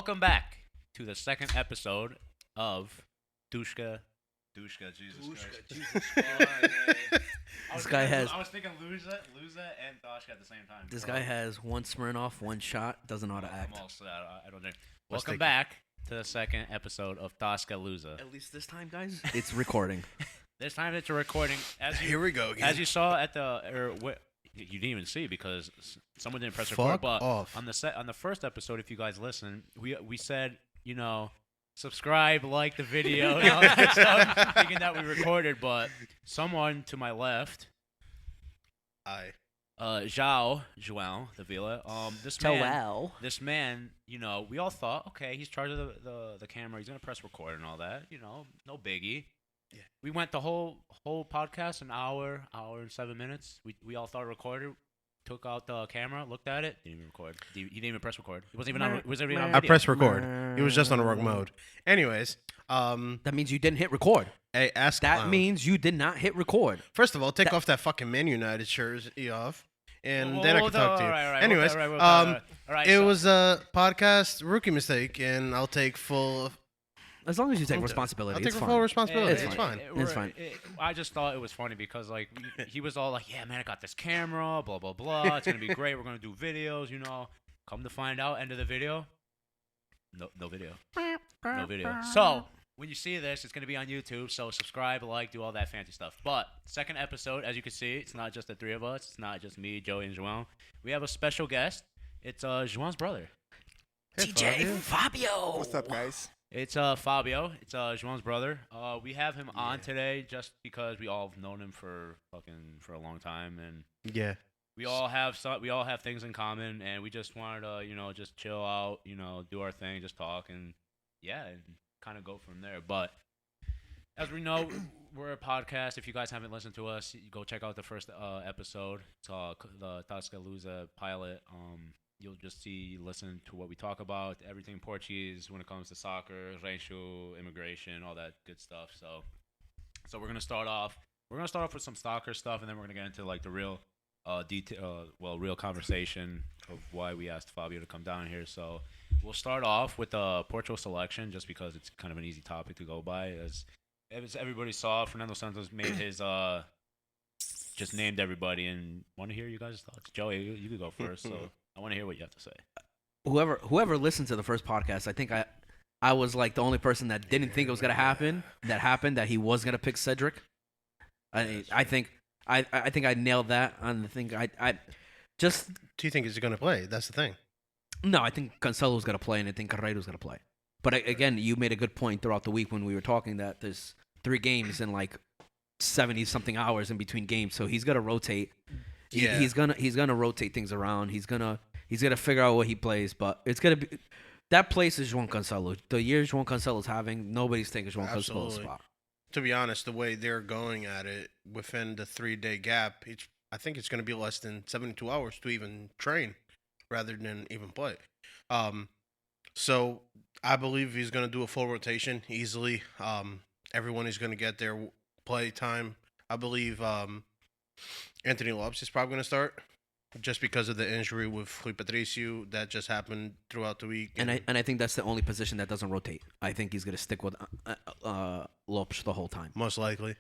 Welcome back to the second episode of Tasca. Jesus Christ. Jesus Christ. This guy has. I was thinking Lusa and Tasca at the same time. This guy has one Smirnoff, one shot. Doesn't know how to act. I'm all set. I don't drink. Let's Welcome take- back to the second episode of Tasca Lusa. At least this time, guys, it's recording. This time it's a recording. Here we go again. As you saw at you didn't even see because someone didn't press record. Fuck But off. on the first episode, if you guys listen, we said subscribe, like the video, and all that stuff, thinking that we recorded. But someone to my left, João Davila, this man, we all thought, okay, he's charged of the camera, he's gonna press record and all that, no biggie. Yeah. We went the whole podcast, an hour and 7 minutes. We all thought it recorded. Took out the camera, looked at it, didn't even record. He didn't even press record. It wasn't even on. It wasn't even on I video. pressed record. It was just on the wrong mode. Anyways, That means you didn't hit record. hey, ask That Clown. means you did not hit record. First of all, take off that fucking Man United shirt off, and Whoa, then I whoa, can talk to you. all right, Anyways, all right, it so- was a podcast rookie mistake, and I'll take full. As long as you take I'll responsibility, take it's full fine. responsibility. It's It's fine. fine. It's fine. I just thought it was funny because he was all like, "Yeah, man, I got this camera, blah blah blah. It's gonna be great. We're gonna do videos, Come to find out, end of the video, no video, no video. So when you see this, it's gonna be on YouTube. So subscribe, like, do all that fancy stuff. But second episode, as you can see, it's not just the three of us. It's not just me, Joey, and João. We have a special guest. It's João's brother. Hey, DJ Fabio. What's up, guys? It's Fabio. It's João's brother. We have him on today just because we all have known him for a long time, and Yeah. we all have things in common, and we just wanted to just chill out, do our thing, just talk, and kind of go from there. But as we know, we're a podcast. If you guys haven't listened to us, go check out the first episode. It's the Tasca Lusa pilot. You'll just listen to what we talk about, everything Portuguese when it comes to soccer, racial, immigration, all that good stuff. So we're gonna start off. We're gonna start off with some soccer stuff, and then we're gonna get into like the real real conversation of why we asked Fabio to come down here. So we'll start off with the Portugal selection, just because it's kind of an easy topic to go by. As everybody saw, Fernando Santos made his just named everybody, and want to hear you guys' thoughts. Joey, you could go first. So. I want to hear what you have to say. Whoever listened to the first podcast, I think I was like the only person that didn't think it was gonna happen. That he was gonna pick Cedric. I think I nailed that on the thing. I just Do you think he's gonna play? That's the thing. no. I think Cancelo's gonna play, and I think Carreiro's gonna play. But again, you made a good point throughout the week when we were talking that there's 3 games in like 70 something hours in between games, so he's gonna rotate. Yeah. He's gonna rotate things around. He's gonna figure out what he plays, but it's gonna be that place is João Cancelo. The year João Cancelo's having, nobody's taking João Cancelo's Absolutely. spot. To be honest, the way they're going at it within the 3-day gap, I think it's going to be less than 72 hours to even train, rather than even play. So I believe he's going to do a full rotation easily. Everyone is going to get their play time. I believe Anthony Lopes is probably going to start, just because of the injury with Rui Patricio that just happened throughout the week. And I think that's the only position that doesn't rotate. I think he's gonna stick with Lopes the whole time. Most likely.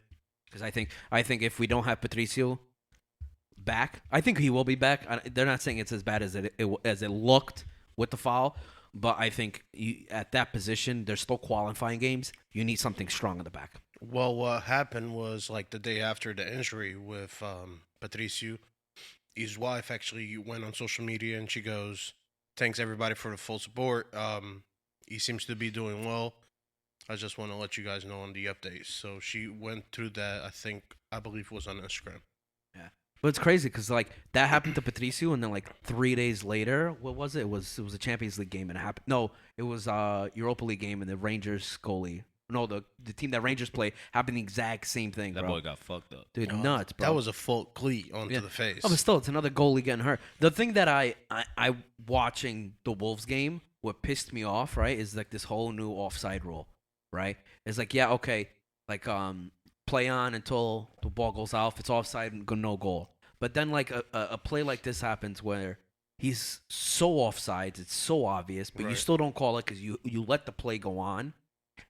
Because I think if we don't have Patricio back, I think he will be back. They're not saying it's as bad as it looked with the foul, but I think at that position, there's still qualifying games. You need something strong in the back. Well, what happened was like the day after the injury with Patricio, his wife actually went on social media and she goes, "Thanks everybody for the full support. He seems to be doing well. I just want to let you guys know on the updates." So she went through that. I believe it was on Instagram. Yeah, but it's crazy because like that happened to Patricio, and then like 3 days later, what was it? It was a Champions League game, and it happened. No, it was Europa League game, and the Rangers goalie. No, the team that Rangers play happened the exact same thing, That bro. boy got fucked up. Dude, nuts, bro. That was a full cleat onto Yeah. the face. Oh, but still, it's another goalie getting hurt. The thing that I watching the Wolves game, what pissed me off, right, is like this whole new offside rule, right? It's like, yeah, okay, like play on until the ball goes out. If it's offside, no goal. But then like a play like this happens where he's so offsides. It's so obvious, but you Right. still don't call it because you let the play go on,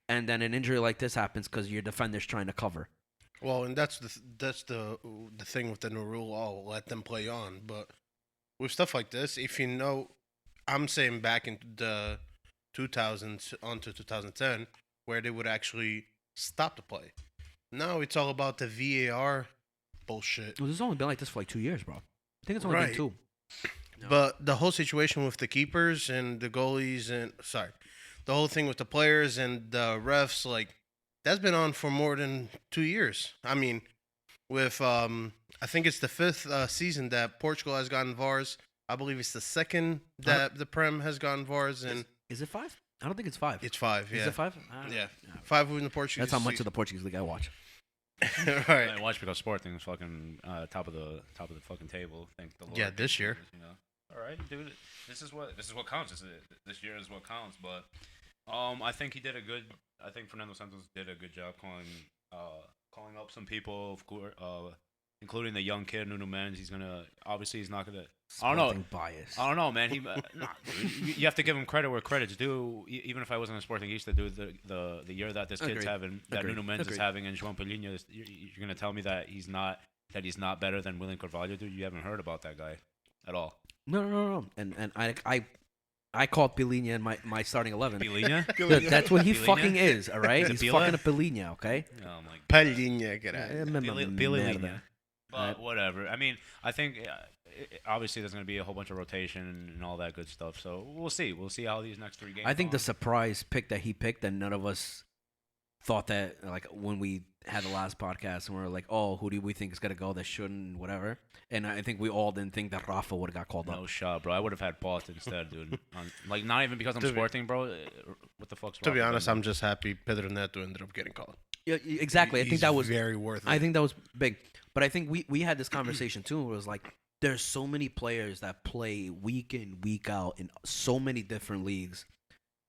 and then an injury like this happens because your defender's trying to cover. Well, and that's the thing with the new rule. Oh, let them play on. But with stuff like this, if you know, I'm saying back in the 2000s onto 2010, where they would actually stop the play. Now it's all about the VAR bullshit. Well, this has only been like this for like 2 years, bro. I think it's only been Right. 2. No. But the whole situation with the keepers and the goalies and the whole thing with the players and the refs, like that's been on for more than 2 years. I mean, with I think it's the fifth season that Portugal has gotten VARs. I believe it's the second that the Prem has gotten VARs, and Is it 5? I don't think it's 5. it's 5. Is Yeah, it 5? yeah, 5 in the Portuguese. That's how much of the Portuguese league I watch. right. I watch because Sporting is fucking top of the fucking table. Thank the Lord. Yeah, this year. You know. All right, dude. This is what counts. This year is what counts. But I think he did a good. I think Fernando Santos did a good job calling up some people, of course, including the young kid Nuno Mendes. He's not gonna. I don't know. Sporting bias. I don't know, man. Nah, dude. You have to give him credit where credit's due. Even if I wasn't a Sporting to do the year that this kid's Agreed. having, that Agreed. Nuno Mendes is Agreed. having, and João Palhinha, you're gonna tell me that he's not better than William Carvalho, dude? You haven't heard about that guy at all. No. And I called Pilinha in my starting 11. Palhinha? Dude, that's what he Pilinha? fucking is, all right? Is it He's Pila? fucking a Pilinha, okay? Oh my god. Palhinha, get out. Palhinha. But Right. whatever. I mean, I think obviously there's going to be a whole bunch of rotation and all that good stuff. So we'll see. We'll see how these next 3 games. I think go the surprise pick that he picked, and none of us thought that, like, when we had the last podcast and we were like, oh, who do we think is going to go that shouldn't, whatever. And I think we all didn't think that Rafa would have got called on. No up. shot, bro. I would have had Paut instead, dude. Like, not even because I'm To be- Sporting, bro. What the fuck's To be Rafa honest, doing? I'm just happy Pedro Neto ended up getting called. Yeah, exactly. I think He's that was very worth it. I think that was big. But I think we had this conversation too. Where it was like, there's so many players that play week in, week out in so many different leagues.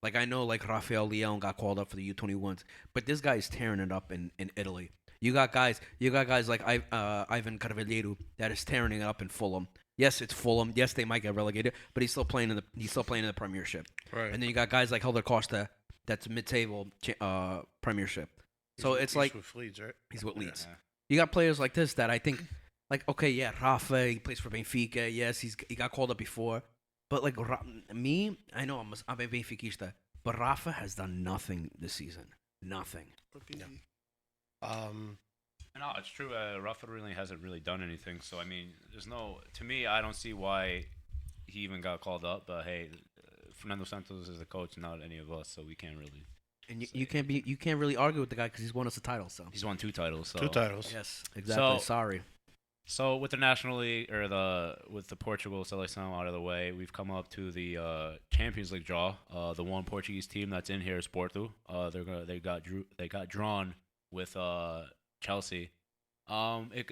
Like, I know, like, Rafael Leão got called up for the U21s, but this guy is tearing it up in Italy. You got guys like Ivan Carvalheiro that is tearing it up in Fulham. Yes, it's Fulham. Yes, they might get relegated, but he's still playing in the Premiership. Right. And then you got guys like Helder Costa, that's mid-table Premiership. So it's like with Leeds, right? he's with Leeds. Yeah. You got players like this that I think, like, okay, yeah, Rafa, he plays for Benfica. Yes, he got called up before. But, like, me, I know I'm a Benfiquista, but Rafa has done nothing this season. Nothing. No, it's true. Rafa really hasn't really done anything. So, I mean, to me, I don't see why he even got called up. But, hey, Fernando Santos is the coach, not any of us, so we can't really. And you can't really argue with the guy because he's won us a title. So He's won 2 titles. So. 2 titles. yes, exactly. So- Sorry. So with the National League with the Portugal selection out of the way, we've come up to the Champions League draw. The one Portuguese team that's in here is Porto. They got drawn with Chelsea. It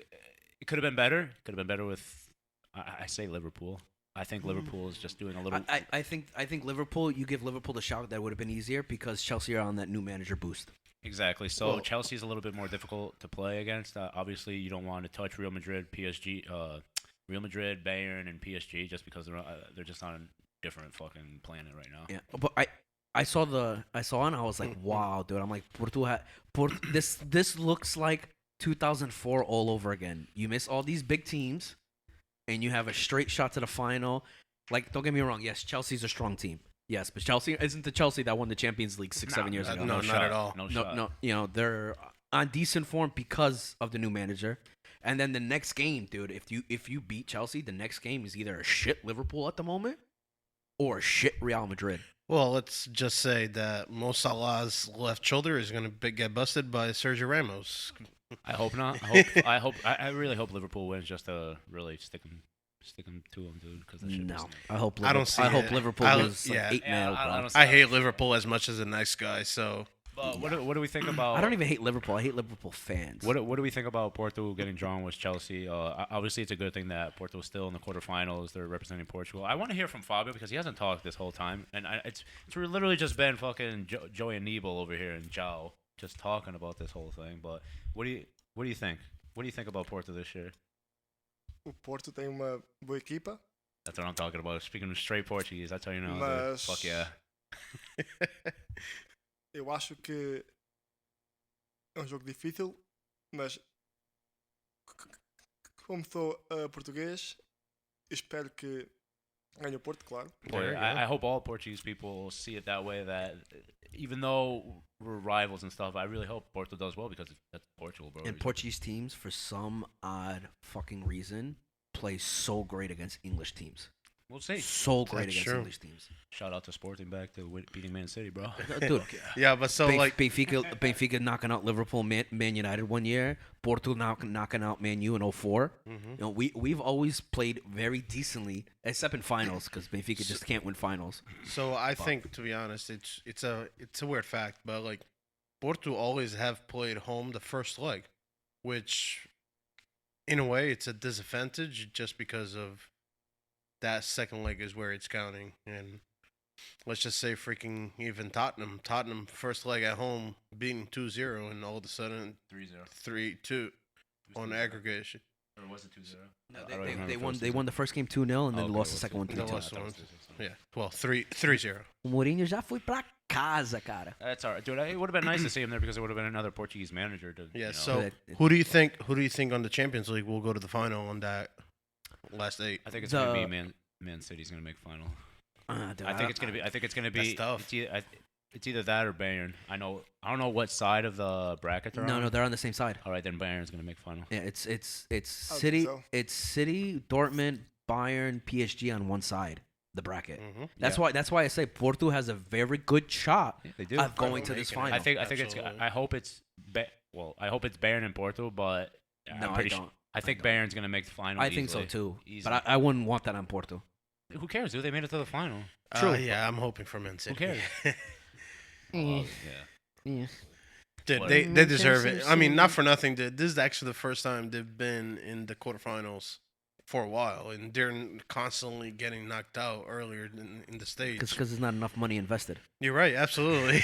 could have been better. Could have been better with I say Liverpool. I think Liverpool is just doing a little. I think Liverpool. You give Liverpool the shout that would have been easier because Chelsea are on that new manager boost. Exactly. So Well- Chelsea's a little bit more difficult to play against. Obviously, you don't want to touch Real Madrid, PSG, Real Madrid, Bayern, and PSG just because they're just on a different fucking planet right now. Yeah, but I saw and I was like, wow, dude. I'm like, this looks like 2004 all over again. You miss all these big teams, and you have a straight shot to the final. Like, don't get me wrong. Yes, Chelsea's a strong team. Yes, but Chelsea isn't the Chelsea that won the Champions League 6-7 years ago. no, not shot. at all. No No, shot. no, they're on decent form because of the new manager. And then the next game, dude, if you beat Chelsea, the next game is either a shit Liverpool at the moment or a shit Real Madrid. Well, let's just say that Mo Salah's left shoulder is going to get busted by Sergio Ramos. I hope not. I really hope Liverpool wins just to really stick them to them, dude. Because No, I hope I don't Liverpool, see I hope it. Liverpool I don't- wins like yeah. 8-0, Yeah, bro. I don't see I hate Liverpool as much as a nice guy, so But what do we think about? I don't even hate Liverpool. I hate Liverpool fans. What do we think about Porto getting drawn with Chelsea? Obviously, it's a good thing that Porto is still in the quarterfinals. They're representing Portugal. I want to hear from Fabio because he hasn't talked this whole time, and it's literally just been fucking Joey and Nebel over here and Jao just talking about this whole thing. But what do you think? What do you think about Porto this year? O Porto tem uma boa equipa, That's what I'm talking about. Speaking of straight Portuguese, that's how you know. Mas- Fuck yeah. Eu acho que é um jogo difícil, mas como sou português, espero que ganhe o Porto, claro. Boy, There you go. I hope all Portuguese people see it that way. That even though we're rivals and stuff, I really hope Porto does well because that's Portugal, bro. And Portuguese teams, for some odd fucking reason, play so great against English teams. We'll see. So great That's against true. English teams. Shout out to Sporting back to beating Man City, bro. Dude, Yeah, but so like Benfica knocking out Liverpool, Man United one year, Porto knocking out Man U in 04. Mhm. You know, we've always played very decently, except in finals, because Benfica just can't win finals. So I think, to be honest, it's a weird fact, but like Porto always have played home the first leg, which in a way it's a disadvantage just because of that second leg is where it's counting. And let's just say freaking even Tottenham first leg at home beating 2-0 and all of a sudden 3-0. 3-2 on aggregation. Or was it 2-0? No, I don't remember they if it won. was They 2-0. won the first game 2-0 and then Okay, lost the it second one was 3-2. 2-0. The last I thought it one. was 2-0. Yeah, well, 3-0. O Mourinho já foi pra casa, cara. That's all right, dude. It would have been nice to see him there because it would have been another Portuguese manager to. Yeah. you know, So That- who do you think on the Champions League will go to the final on that last 8? I think it's gonna be the- Man City's gonna make final. Dude, I think it's gonna be. That's tough. It's either that or Bayern. I don't know what side of the bracket they're on. No, they're on the same side. All right, then Bayern's gonna make final. Yeah, it's I don't City, think so. it's City, Dortmund, Bayern, PSG on one side, the bracket. Mm-hmm. That's why I say Porto has a very good shot Yeah, they do. of going to this Making it. final. I think it's. Absolutely. I hope it's. I hope it's Bayern and Porto, but No, I'm I pretty don't. sure. I think Bayern's gonna make the final. I think so easily. too. Easily. But I wouldn't want that on Porto. Who cares, dude? They made it to the final. True. Yeah, I'm hoping for Man City. cares? Mm. Oh, yeah. Yeah. Dude, What? they deserve it. I mean, not for nothing. Dude, this is actually the first time they've been in the quarterfinals for a while, and they're constantly getting knocked out earlier in the stage. Because there's not enough money invested. You're right, absolutely.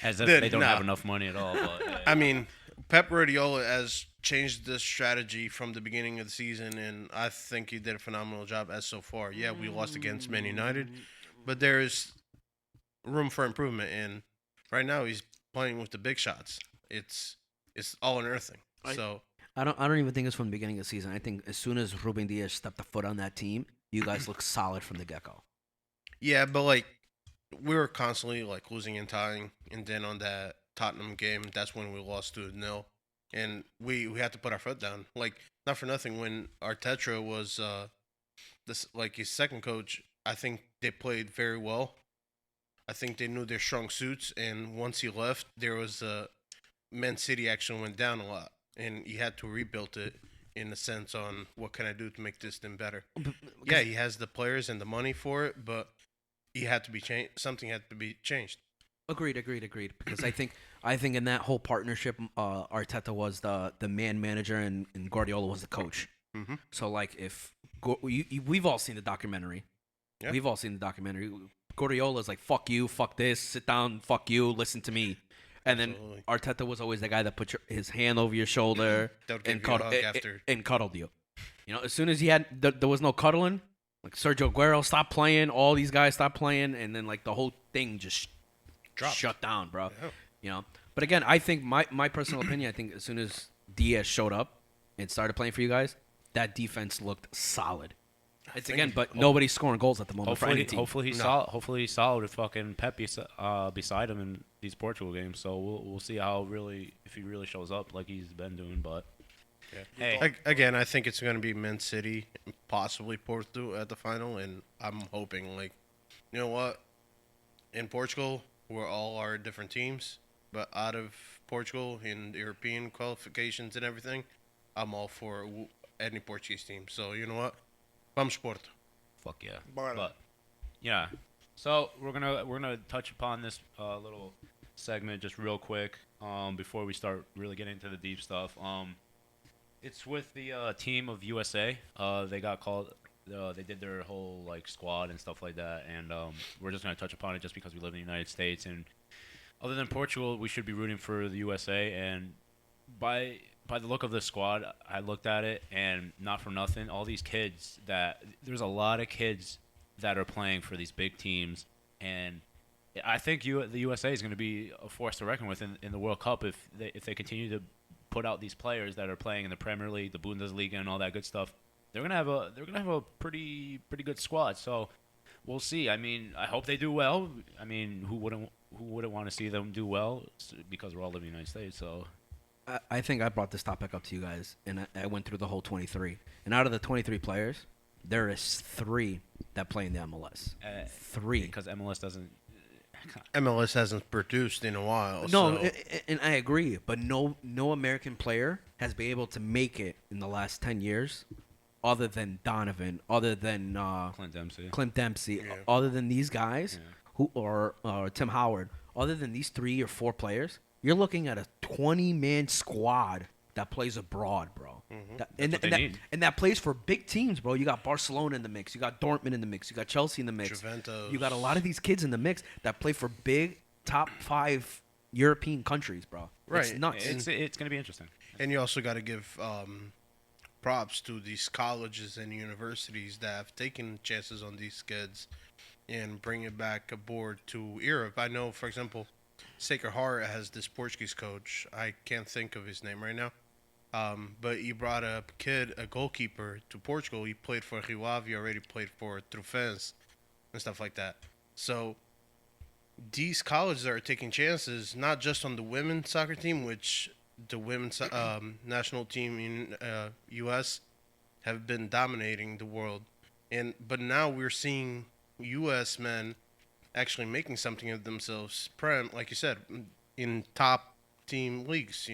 As if Dude, they don't nah. have enough money at all. But, yeah. I mean, Pep Guardiola has changed the strategy from the beginning of the season, and I think he did a phenomenal job as so far. Yeah, we lost against Man United, but there is room for improvement, and right now he's playing with the big shots. It's all unearthing. So I don't even think it's from the beginning of the season. I think as soon as Ruben Diaz stepped a foot on that team, you guys look solid from the get go. yeah, but like we were constantly like losing and tying, and then on that Tottenham game, that's when we lost 2-0, and we had to put our foot down. Like not for nothing, when Arteta was this like his second coach, I think they played very well. I think they knew their strong suits, and once he left, there was Man City actually went down a lot, and he had to rebuild it in a sense on what can I do to make this thing better. Yeah, he has the players and the money for it, but he had to be changed. Something had to be changed. Agreed. Because I think in that whole partnership, Arteta was the man manager and Guardiola was the coach. Mhm. So like if we've all seen the documentary, Yeah. we've all seen the documentary. Guardiola's like fuck you, fuck this, sit down, fuck you, listen to me, and then Absolutely. Arteta was always the guy that put his hand over your shoulder That would give and you a hug after. and cuddled you. You know, as soon as he had there was no cuddling, like Sergio Aguero stopped playing, all these guys stopped playing, and then like the whole thing just Dropped. shut down, bro. Yeah. You know, but again, I think my personal opinion, I think as soon as Diaz showed up and started playing for you guys, that defense looked solid. It's think again, but nobody's scoring goals at the moment for any Hopefully, team. hopefully he's No. solid. Hopefully he's solid with fucking Pep beside him in these Portugal games. So we'll see how if he really shows up like he's been doing. But Yeah. hey, Again, I think it's going to be Man City, possibly Porto at the final, and I'm hoping, like, you know what? In Portugal, we're all our different teams, but out of Portugal, in the European qualifications and everything, I'm all for any Portuguese team. So, you know what? Vamos Porto. fuck yeah. Bora. But yeah, so we're gonna touch upon this little segment just real quick before we start really getting into the deep stuff. It's with the team of USA. They got called. They did their whole like squad and stuff like that, and we're just gonna touch upon it just because we live in the United States. And other than Portugal, we should be rooting for the USA. And by by the look of the squad, I looked at it, and not for nothing, all these kids there's a lot of kids that are playing for these big teams, and I think the USA is going to be a force to reckon with in the World Cup if they continue to put out these players that are playing in the Premier League, the Bundesliga, and all that good stuff. They're gonna have a pretty good squad. So we'll see. I mean, I hope they do well. I mean, who wouldn't want to see them do well? Because we're all living in the United States. So I think I brought this topic up to you guys, and I went through the whole 23. And out of the 23 players, there is 3 that play in the MLS. 3. because MLS doesn't. MLS hasn't produced in a while. No, so. and I agree, but no American player has been able to make it in the last 10 years, other than Donovan, other than Clint Dempsey. Yeah. other than these guys, Yeah. who or Tim Howard, other than these 3 or 4 players, you're looking at a 20-man squad that plays abroad, bro. And that plays for big teams, bro. You got Barcelona in the mix. You got Dortmund in the mix. You got Chelsea in the mix. Juventus. You got a lot of these kids in the mix that play for big top 5 European countries, bro. Right. It's nuts. It's gonna be interesting. And you also got to give props to these colleges and universities that have taken chances on these kids and bring it back aboard to Europe. I know, for example, Sacred Heart has this Portuguese coach. I can't think of his name right now. But he brought a goalkeeper to Portugal. He played for Rio Ave, already played for Trofense and stuff like that. So these colleges are taking chances, not just on the women's soccer team, which the women's national team in U.S. have been dominating the world, but now we're seeing U.S. men actually making something of themselves, like you said, in top team leagues.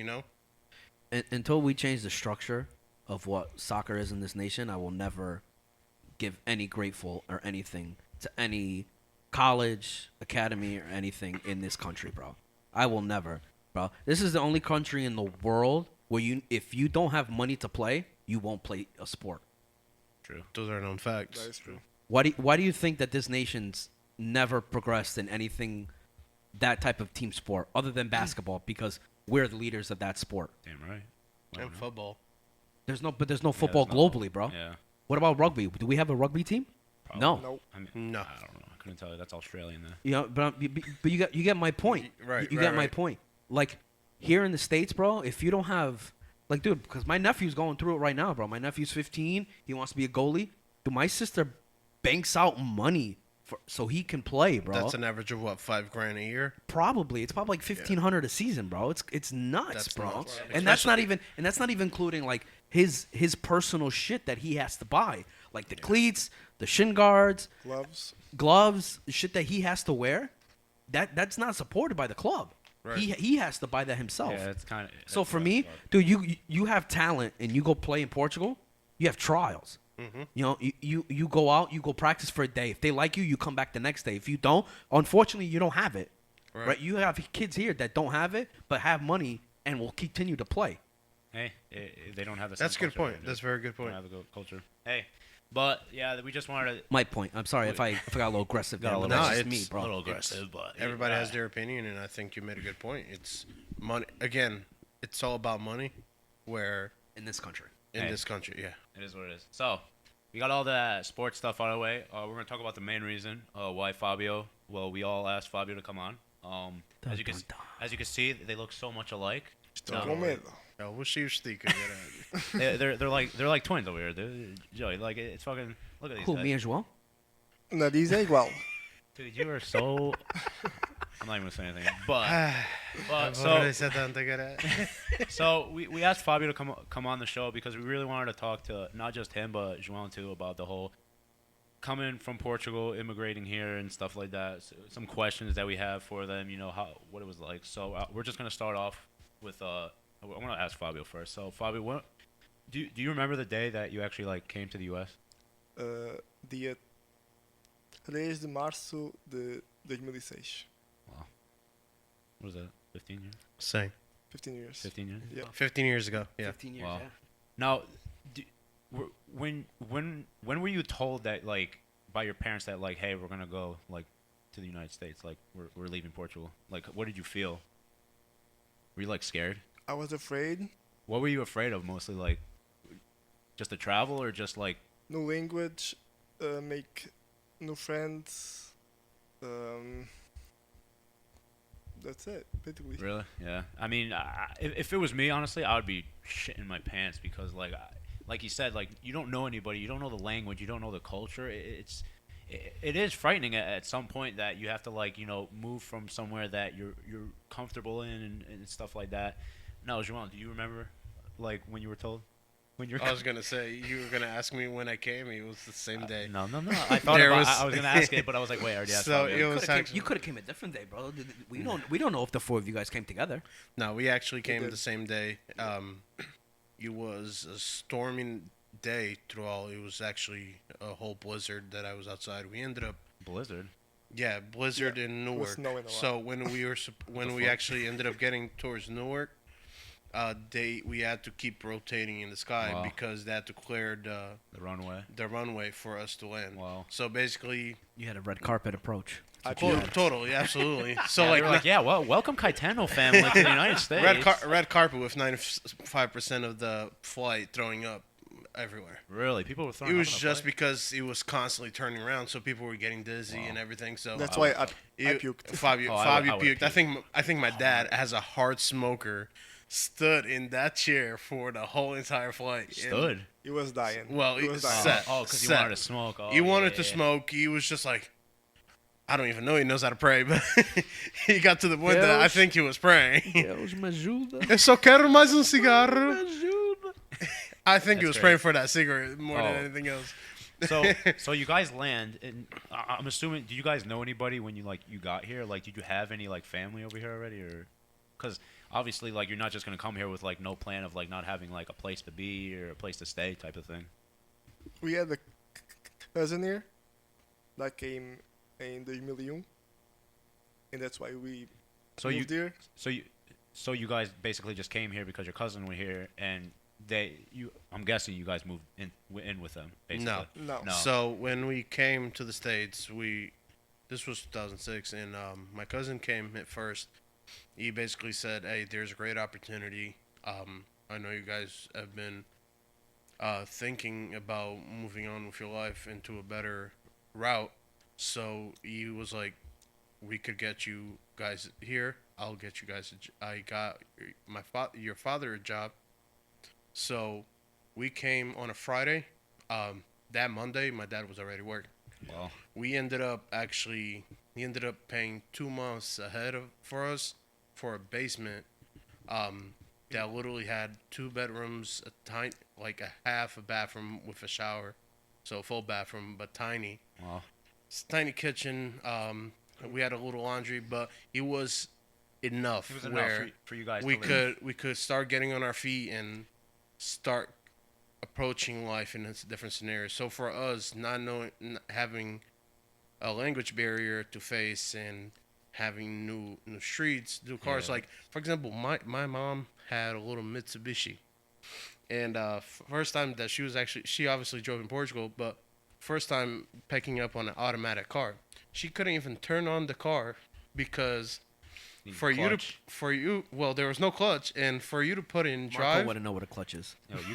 Until we change the structure of what soccer is in this nation, I will never give any grateful or anything to any college, academy, or anything in this country, bro. I will never, bro. This is the only country in the world where if you don't have money to play, you won't play a sport. True. Those are known facts. That is true. Why do you think that this nation's never progressed in anything that type of team sport other than basketball? Because we're the leaders of that sport. Damn right. And football. There's no football globally, bro. Yeah. What about rugby? Do we have a rugby team? Probably. No. Nope. I mean, No. I don't know. I couldn't tell you. That's Australian there. You know, but you get my point. Right, You right, get my right. point. Like here in the States, bro, if you don't have dude, because my nephew's going through it right now, bro. My nephew's 15. He wants to be a goalie. Dude, my sister banks out money so he can play, bro. That's an average of what, $5,000 a year? Probably it's probably like 1,500 a season, bro. It's nuts, That's bro. nuts. And that's not even including like his personal shit that he has to buy, like the cleats, the shin guards, gloves, shit that he has to wear. That's not supported by the club. Right. He has to buy that himself. Yeah, it's kind of. So for me, dude, you have talent and you go play in Portugal, you have trials. Mm-hmm. You know, you go out, you go practice for a day. If they like you, you come back the next day. If you don't, unfortunately, you don't have it. Right? You have kids here that don't have it, but have money and will continue to play. Hey, they don't have the. That's a same good culture point. That's a very good They point. don't have a good culture. Hey, but yeah, we just wanted to. My point. I'm sorry if I got a little aggressive. Got a there, little- but No, that's just it's me, bro. A little aggressive, but Everybody has their opinion, and I think you made a good point. It's money. Again, it's all about money. Where In this country. in Hey. this country, yeah. It is what it is. So, we got all the sports stuff out of the way. We're going to talk about the main reason why Fabio. Well, we all asked Fabio to come on. As you can see, they look so much alike. Estou com medo. Oh, we'll see your sticker. They're like twins over here. Joey, like it's fucking. Look at these Who, guys. me and Joel? O nariz é igual. Dude, you are so. I'm not even gonna say anything. But so we asked Fabio to come on the show because we really wanted to talk to not just him but João too about the whole coming from Portugal, immigrating here and stuff like that. So, some questions that we have for them, what it was like. So we're just gonna start off with I want to ask Fabio first. So Fabio, what do you remember the day that you actually like came to the U.S.? Dia 3 de março de 2006. What was that? 15 years? Same. 15 years. 15 years? Yeah. 15 years ago. Yeah. 15 years, Wow. yeah. Now, when were you told that like by your parents that like, hey, we're gonna go like to the United States, like we're leaving Portugal? Like, what did you feel? Were you like scared? I was afraid What were you afraid of mostly? Like, just the travel or just like New language, make new friends. Um, that's it, basically. really? Yeah. I mean, if it was me, honestly, I would be shitting my pants because like you said, like you don't know anybody, you don't know the language, you don't know the culture. It is frightening at some point that you have to like move from somewhere that you're comfortable in and stuff like that. No, João, do you remember like when you were told when you're I was gonna say you were gonna ask me when I came. It was the same day. no. I thought There about, was- I was gonna ask it, but I was like, wait, I already asked. So about it was actually You could have came a different day, bro. We don't know if the four of you guys came together. no. We actually came did. the same day. It was a stormy day throughout. It was actually a whole blizzard that I was outside. We ended up Blizzard. yeah blizzard Yeah, in it was Newark. snowing a lot. So when we were when we actually ended up getting towards Newark, we had to keep rotating in the sky Wow. because they had to clear The runway. the runway for us to land. Wow. So basically, You had a red carpet approach. I totally, absolutely. So Yeah, like, they were like, yeah, well, welcome Caetano family to the United States. red carpet with 95% of the flight throwing up everywhere. Really, people were throwing. It up was on the just flight? because it was constantly turning around, so people were getting dizzy Wow. and everything. So That's I why would- I it- puked. Fabio, Oh, I Fabio would- I would've puked. I think my dad, as a hard smoker, stood in that chair for the whole entire flight. And- Stood. He was dying. Well, he he was was dying. set. Oh, because he Set. wanted to smoke. Oh, He wanted yeah, to yeah. smoke. He was just like, I don't even know he knows how to pray, but he got to the point that I Deus- think he was praying. Deus me ajuda. Eu só quero mais cigarro. ajuda. I think he That's was great. praying for that cigarette more than Oh. anything else. So you guys land, and I'm assuming. Do you guys know anybody when you got here? Like, did you have any like family over here already, or? Because obviously, like, you're not just gonna come here with like no plan of like not having like a place to be or a place to stay type of thing. We had a cousin here that came in 2001, and that's why we So you moved here. so you guys basically just came here because your cousin was here, and I'm guessing you guys moved in with them. Basically. No. No. So when we came to the States, this was 2006, and my cousin came at first. He basically said, "Hey, there's a great opportunity. I know you guys have been thinking about moving on with your life into a better route. So he was like, we could get you guys here. I'll get you guys. I got your father a job. So we came on a Friday. That Monday, my dad was already working. Well, He ended up paying 2 months ahead for us for a basement that literally had 2 bedrooms, like a half a bathroom with a shower, so a full bathroom but tiny. well, It's a tiny kitchen. We had a little laundry, but it was enough it was enough where for you guys. we to live. could start getting on our feet and start approaching life in different scenarios. So for us, having a language barrier to face and having new streets, new cars. Yeah. Like for example, my mom had a little Mitsubishi, and first time that she obviously drove in Portugal, but first time picking up on an automatic car, she couldn't even turn on the car because Need for clutch. you, well, there was no clutch, and for you to put in Marco drive. wouldn't know what a clutch is. Yo, you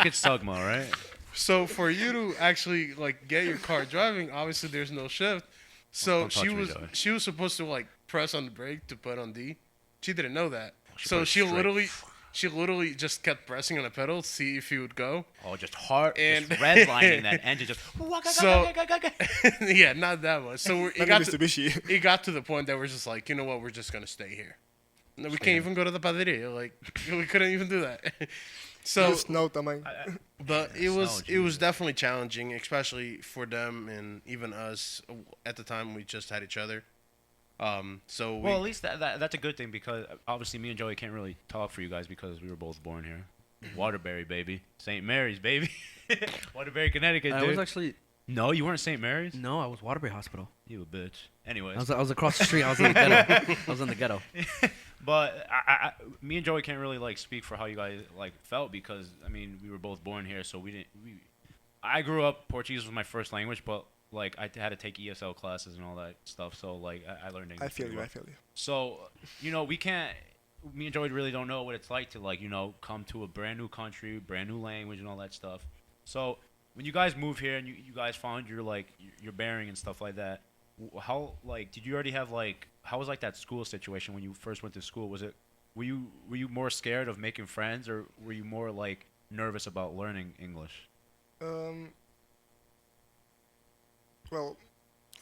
can Sugmo, right? So for you to actually like get your car driving, obviously there's no shift. So Don't touch me, Joey. she was supposed to like press on the brake to put on D. She didn't know that. She So put it she straight. literally just kept pressing on the pedal to see if he would go. Oh, just hard, And- just redlining that engine, just. So- Yeah, not that much. So it Not got a to, Mitsubishi. it got to the point that we're just like, you know what, we're just gonna stay here. No, we can't even go to the padaria. Like we couldn't even do that. So Snow também. But Yeah, it was snow, definitely challenging, especially for them and even us. At the time, we just had each other. So we, Well, at least that's a good thing because obviously me and Joey can't really talk for you guys because we were both born here. Waterbury, baby. St. Mary's, baby. Waterbury, Connecticut, I dude. was actually No, you weren't St. Mary's? no, I was Waterbury Hospital. You a bitch. Anyways. I was across the street. I was in the ghetto. I was in the ghetto. But me and Joey can't really like speak for how you guys like felt because I mean we were both born here, so I grew up Portuguese was my first language, but like I had to take ESL classes and all that stuff, so like I learned English. I feel pretty you. well. I feel you. So we can't. me and Joey really don't know what it's like to like come to a brand new country, brand new language, and all that stuff. So when you guys move here and you guys found your like your bearing and stuff like that, how like did you already have like how was like that school situation when you first went to school? Was it were you more scared of making friends or were you more like nervous about learning English? Um, well,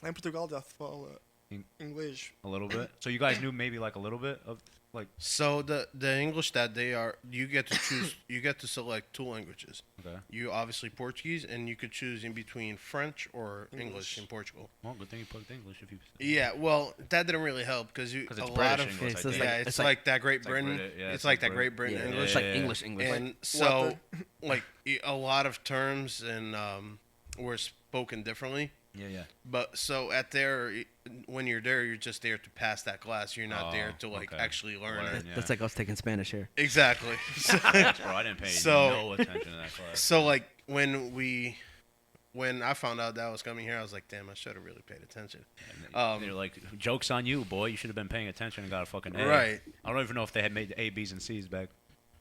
em Portugal já se fala In- inglês. A little bit. So you guys knew maybe like a little bit of like So the English that they are, you get to choose. You get to select two languages. okay. You obviously Portuguese, and you could choose in between French or English English. in Portugal. Well, good thing you picked English if you. Yeah, well, that didn't really help because you 'Cause a it's lot British of English, Okay, so I it's think. yeah, like- it's it's like that Great It's like Britain. Briti- yeah, it's it's like like that Great Britain Yeah, English. it's like yeah, English, English. And so, like a lot of terms and were spoken differently. Yeah. But so when you're there, you're just there to pass that class. You're not there Oh, to like okay. actually learn Learn. it. Yeah. That's like us taking Spanish here. Exactly. Yes, bro, I didn't pay So- no attention to that class. So like when I found out that I was coming here, I was like, damn, I should have really paid attention. And they're like, "Jokes on you, boy! You should have been paying attention and got a fucking A." Right. I don't even know if they had made A, B's, and C's back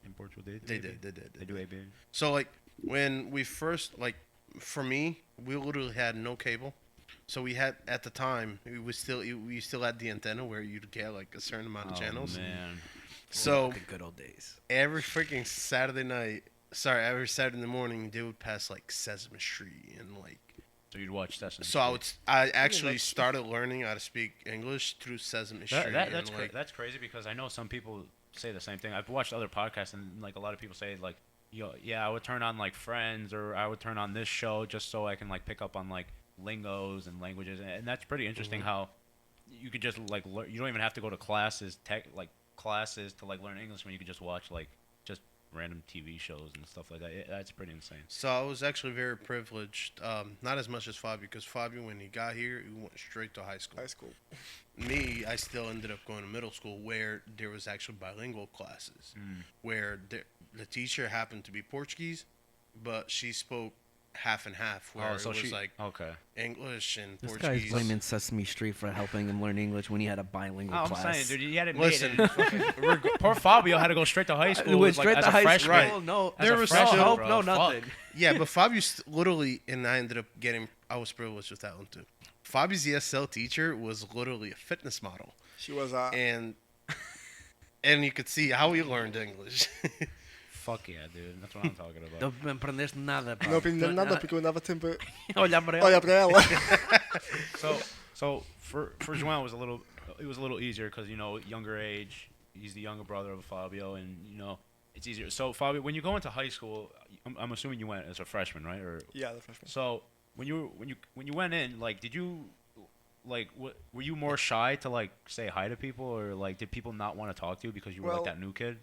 in Portugal. They did. They do A, B. So like when we first like for me, we literally had no cable. So we had at the time we still had the antenna where you'd get like a certain amount of channels. Oh man. So The good old days. every freaking every Saturday morning they would pass like Sesame Street and like. So you'd watch Sesame So Street. I actually started learning how to speak English through Sesame Street. That's and, like, that's crazy because I know some people say the same thing. I've watched other podcasts and like a lot of people say like, I would turn on like Friends or I would turn on this show just so I can like pick up on like lingos and languages and that's pretty interesting how you could just like learn. You don't even have to go to classes to like learn English when you could just watch like just random TV shows and stuff like that. That's pretty insane. So I was actually very privileged. Not as much as Fabio, because Fabio, when he got here, he went straight to high school. High school. Me, I still ended up going to middle school where there was actually bilingual classes, where the teacher happened to be Portuguese, but she spoke half and half, where it was like okay. English and This guy's Portuguese. blaming Sesame Street for helping him learn English when he had a bilingual I'm class. saying, dude, you had it Listen, made. Poor Fabio had to go straight to high school. He went like, straight as to a high freshman. school. No, As There a was freshman, no help, bro, no fuck. nothing. Yeah, but Fabio literally, and I ended up getting. I was privileged with that one too. Fabio's ESL teacher was literally a fitness model, She was and you could see how he learned English. Fuck yeah, dude. That's what I'm talking about. Não me aprendeste nada, pá. não aprendi nada porque eu andava sempre Olhar para ela. olha para ela. So for João it was a little easier because younger age. He's the younger brother of Fabio, and it's easier. So Fabio, when you go into high school, I'm assuming you went as a freshman, right? Or Yeah, the freshman. so when you went in, like, did you like were you more shy to like say hi to people, or like did people not want to talk to you because you were like Well, that new kid?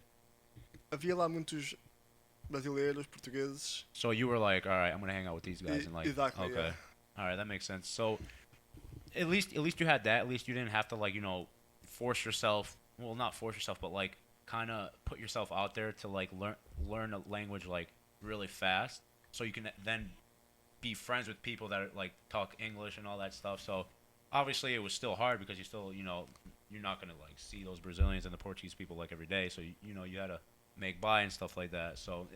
Havia lá muitos brasileiros, portugueses. So you were like, all right, I'm gonna hang out with these guys, and like, Exactly, okay, yeah. all right, that makes sense. So at least you had that. At least you didn't have to like force yourself. Well, not force yourself, but like kind of put yourself out there to like learn a language like really fast, so you can then be friends with people that are, like talk English and all that stuff. So obviously it was still hard because you still you're not gonna like see those Brazilians and the Portuguese people like every day. So you had to make by and stuff like that. So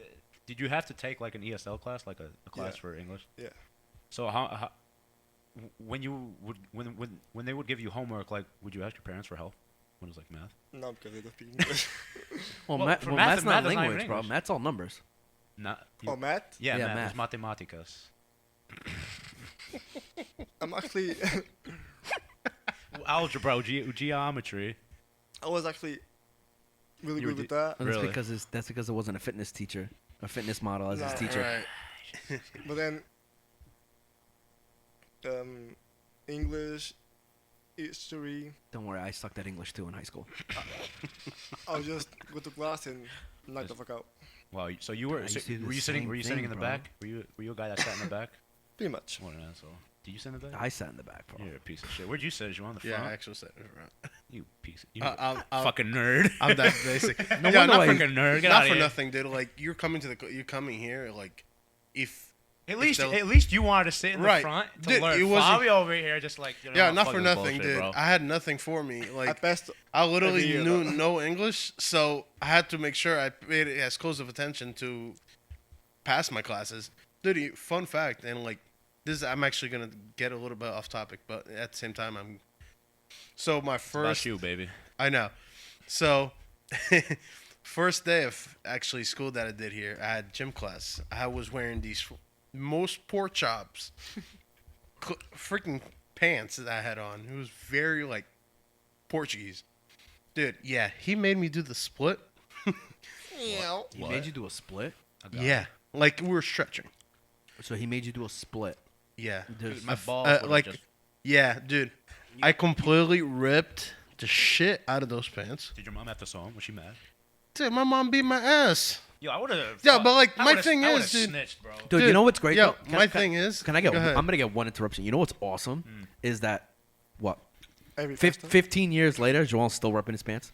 did you have to take like an ESL class, like a class Yeah. for English? Yeah. So how when you would when they would give you homework, like would you ask your parents for help when it was like math? Não, porque eu speak English. Well, Well, for math- math's not math is not even language, bro. English. Math's all numbers. Not Oh, math? yeah, Yeah, math. It's matemáticas. I'm actually Algebra, geometry. I was actually really You were good with that. And that's Really? because it wasn't a fitness teacher, a fitness model as his No. teacher. Right. But then English, history, Don't worry, I sucked at English too in high school. I'll just go to class and knock the fuck out. Wow. So you were I so, used to do the were you sitting same were you sitting thing, in the bro. back? Were you a guy that sat in the back? Pretty much. What an asshole. Did you sit in the back? I sat in the back, bro. You're a piece of shit. Where'd you sit? You on the Yeah, front? I actually said it right. You piece of I'm fucking nerd. I'm that basic. No Yeah, wonder not why for, you're a nerd. Get not outta for here. nothing, dude. Like you're coming here, like if At least, they'll- at least you wanted to sit in the Right. front to Dude, learn. it wasn't- Fabio over here just like Yeah, not for fucking nothing, bullshit, dude. bro. I had nothing for me. I Like passed. I literally every year, knew though. no English, so I had to make sure I paid as close of attention to pass my classes. Dude, fun fact, and like this, I'm actually gonna get a little bit off topic, but at the same time, I'm. So my It's about first, you, baby. I know. So, first day of actually school that I did here, I had gym class. I was wearing these most pork chops, freaking pants that I had on. It was very like Portuguese, dude. Yeah, he made me do the split. He What? made you do a split. I got Yeah, like we were stretching. So he made you do a split. Yeah, There's- it. My f- balls would've like just- yeah, dude. I completely ripped the shit out of those pants. Did your mom have to sew him? Was she mad? Dude, my mom beat my ass. Yo, I would have. Yeah, but, like, my thing is, dude- snitched, bro. Dude, you know what's great? Yo, though? my thing is, Can I get? Go ahead. I'm gonna get one interruption. You know what's awesome is that what Every 15 years later, Joel's still ripping his pants.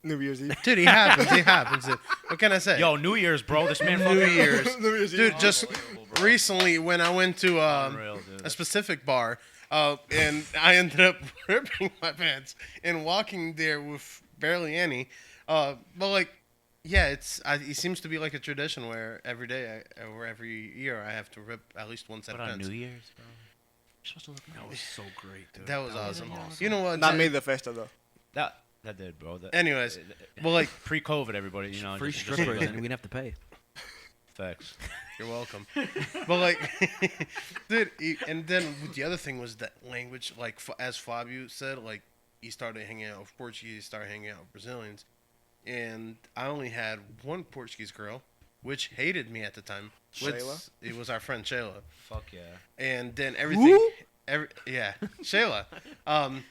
New Year's Eve. Dude, it happens. It happens. Dude. What can I say? Yo, New Year's, bro. This man New fucking Year's. New Year's Dude, Eve. just Unbelievable, bro. recently when I went to Unreal, dude. a specific bar, and I ended up ripping my pants and walking there with barely any. But like, yeah, it seems to be like a tradition where every day or every year I have to rip at least one set But of on pants. New Year's, bro. You're supposed to look That was so great, dude. That was awesome. awesome. You know what? Not made the festa though. That did, bro. Anyways, but like, pre-COVID, everybody, you know, Free just strippers, and we didn't have to pay. facts. you're welcome. But like, dude, and then the other thing was that language. Like, as Fabio said, like he started hanging out with Portuguese, he started hanging out with Brazilians, and I only had one Portuguese girl, which hated me at the time. Shayla? It was our friend Shayla. Fuck yeah. And then everything, yeah, Shayla.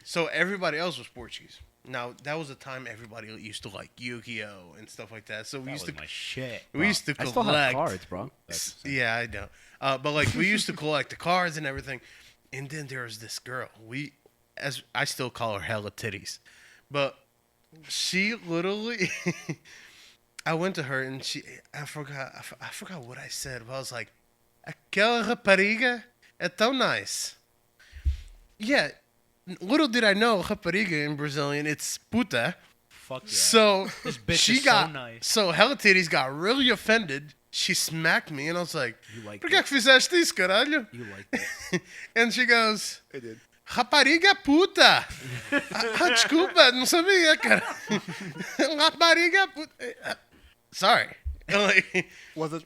So everybody else was Portuguese. Now that was a time everybody used to like Yu-Gi-Oh and stuff like that. So we That used was to my shit. we used to I collect. still have cards, bro. Yeah, I know. But like we used to collect the cards and everything. And then there was this girl. As I still call her Hella Titties, but she literally. I went to her and I forgot what I said. But I was like, "Aquela rapariga é tão nice." Yeah, little did I know, rapariga in Brazilian it's puta. Fuck yeah. So This bitch she is so got nice. so Hella Titties got really offended. She smacked me and I was like, You like "Por que que fizeste isso, caralho?" You like that. And she goes, I did. "Rapariga puta." Desculpa, não sabia, cara. Rapariga puta. Sorry. Like, Was it?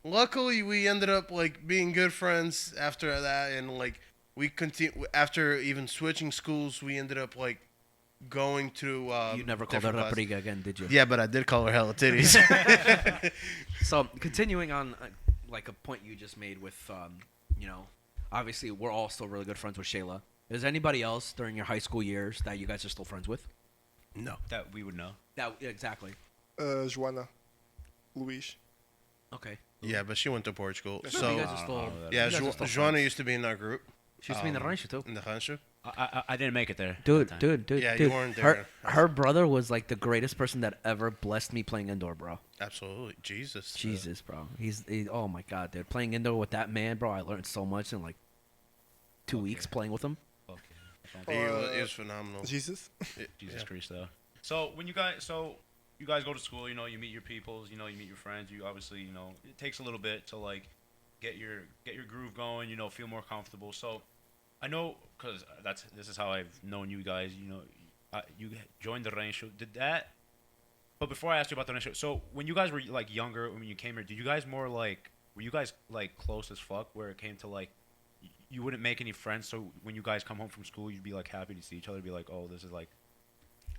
luckily we ended up like being good friends after that, and like we continue after even switching schools. We ended up like going to. You never called her different classes. rapariga again, did you? Yeah, but I did call her Hella Titties. So continuing on, like a point you just made with, obviously we're all still really good friends with Shayla. Is anybody else during your high school years that you guys are still friends with? No. That we would know. That exactly. Joana, Luis. Okay. Yeah, but she went to Portugal. Yeah, So So you guys are still. yeah, you guys are still Joana friends. used to be in our group. She used to be in the rancho too. In the rancho. I didn't make it there. Dude, that time. dude. Yeah, you weren't there. Her brother was like the greatest person that ever blessed me playing indoor, bro. Absolutely, Jesus. Jesus, bro. Oh my god, dude. Playing indoor with that man, bro. I learned so much in like 2 weeks playing with him. Fuck yeah. He was phenomenal. Jesus. Jesus Yeah. Christ, though. So when you guys go to school, you meet your peoples, you meet your friends. You obviously, it takes a little bit to like get your groove going. Feel more comfortable. So I know because this is how I've known you guys. You joined the rancho. Did that? But before I ask you about the rancho, so when you guys were like younger, when you came here, did you guys were you guys like close as fuck? Where it came to like you wouldn't make any friends, so when you guys come home from school, you'd be like happy to see each other. Be like, oh, this is like.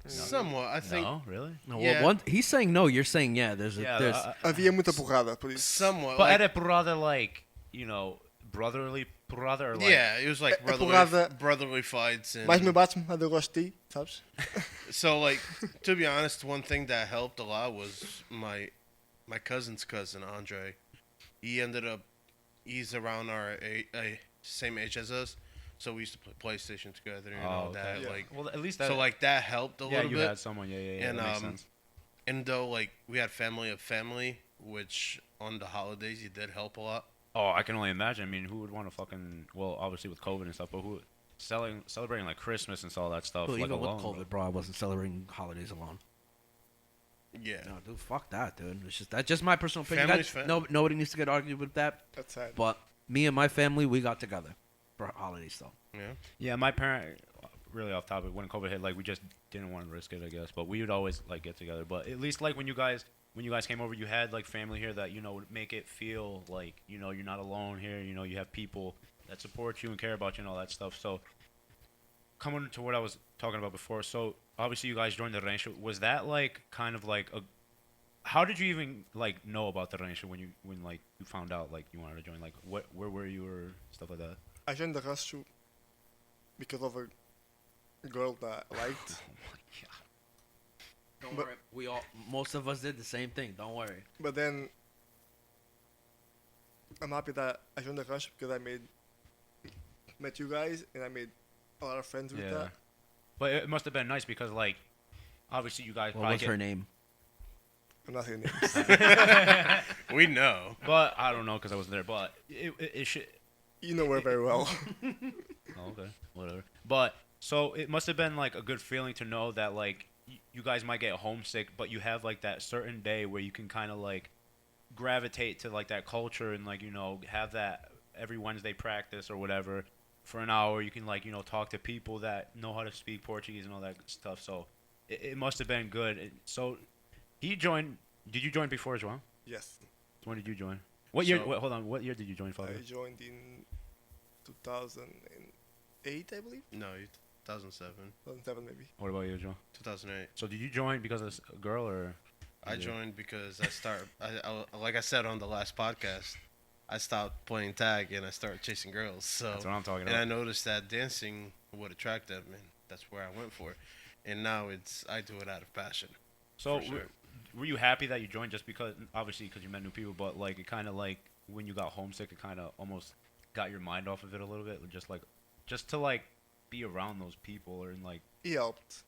Somewhat, I think. No, really? No, Yeah. well, he's saying no. You're saying yeah. There's Havia muita porrada, por isso. Somewhat. but Like, era brother like brotherly brother or like yeah, it was like É porrada. brotherly fights. And Mais me bates-me, mas eu gosto de ti, sabes? so, like, to be honest, one thing that helped a lot was my cousin's cousin, Andre. He's around our same age as us. So we used to play PlayStation together and all okay. that. Yeah. Like, well at least that so like that helped a yeah little you bit. had someone yeah And, that makes sense. And though like we had family of family, which on the holidays, you did help a lot. Oh, I can only imagine. I mean, who would want to fucking, well, obviously with COVID and stuff, but who celebrating like Christmas and all that stuff Well, like even with alone, COVID, bro, I wasn't celebrating holidays alone. Yeah. No, dude, fuck that, dude. It's just that's just my personal opinion. Family's Nobody needs to get argued with that. That's sad. But me and my family, we got together for holiday stuff. Yeah. Yeah, my parent, really off topic, when COVID hit, like we just didn't want to risk it, I guess. But we would always like get together. But at least like when you guys came over, you had like family here that would make it feel like you're not alone here. You have people that support you and care about you and all that stuff. So coming to what I was talking about before, so obviously you guys joined the rancho. Was that like kind of like a how did you even like know about the rancho when you found out like you wanted to join? Like where were you or stuff like that? I joined the rancho because of a girl that I liked. Oh my god. Don't But- worry. Most of us did the same thing. Don't worry. But then I'm happy that I joined the rancho because I met you guys and I made a lot of friends with Yeah. that. But it must have been nice because like obviously you guys What probably was her name? I'm not saying names. We know. But I don't know because I wasn't there. But it should. You know her very well. Oh, okay, whatever. But so it must have been like a good feeling to know that like you guys might get homesick, but you have like that certain day where you can kind of like gravitate to like that culture and like have that every Wednesday practice or whatever for an hour. You can like talk to people that know how to speak Portuguese and all that stuff. So it must have been good. So he joined. Did you join before as well? Yes. When did you join? What year? So- Hold on. What year did you join, Father? I joined in 2008, I believe. No, 2007, 2007 maybe. What about you, Joe? 2008. So did you join because of a girl or? I joined because I like I said on the last podcast, I stopped playing tag and I started chasing girls. So That's what I'm talking and I about. noticed that dancing would attract them, and that's where I went for it. And now I do it out of passion. So for sure. were you happy that you joined just because, obviously, because you met new people, but like it kind of like when you got homesick, it kind of almost got your mind off of it a little bit, just to like be around those people or in like. He helped.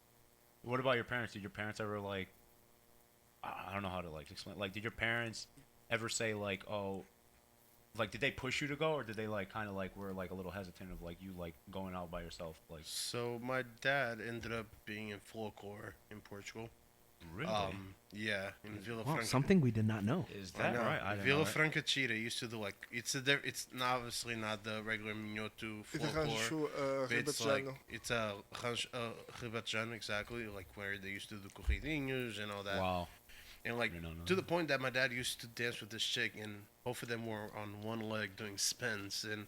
What about your parents? Did your parents ever like? I don't know how to like explain. Like, did your parents ever say like, oh, like did they push you to go, or did they like kind of like were like a little hesitant of like you like going out by yourself? Like, So my dad ended up being in folklore in Portugal. really? Yeah, in Vila Wow, Franca. something we did not know. Is I that know. right? I didn't know Vila that. Franca Chita used to do like it's obviously not the regular Minhoto It's a folklore. rancho But it's like Ribatejano. it's a Ribatejano exactly, like where they used to do corridinhos and all that. Wow. And like I didn't know to that. the point that my dad used to dance with this chick, and both of them were on one leg doing spins. And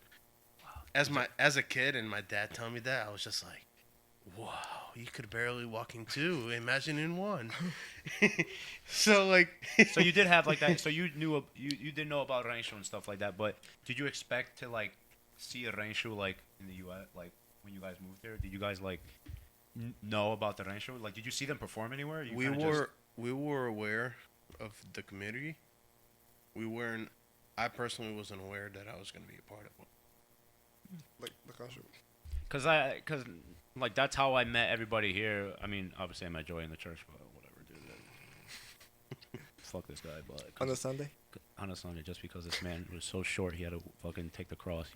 as a kid, and my dad telling me that, I was just like, "Wow, you could barely walk in two. Imagine in one." So like, So you did have like that. So you knew you did know about rancho and stuff like that. But did you expect to like see a rancho like in the U.S. like when you guys moved there? Did you guys like know about the rancho? Like, did you see them perform anywhere? You kinda just- we were aware of the community. We weren't. I personally wasn't aware that I was going to be a part of it. Like the rancho. Cause like that's how I met everybody here. I mean, obviously I met Joey in the church, but whatever, dude. Fuck this guy, but On a Sunday. on a Sunday, just because this man was so short, he had to fucking take the cross.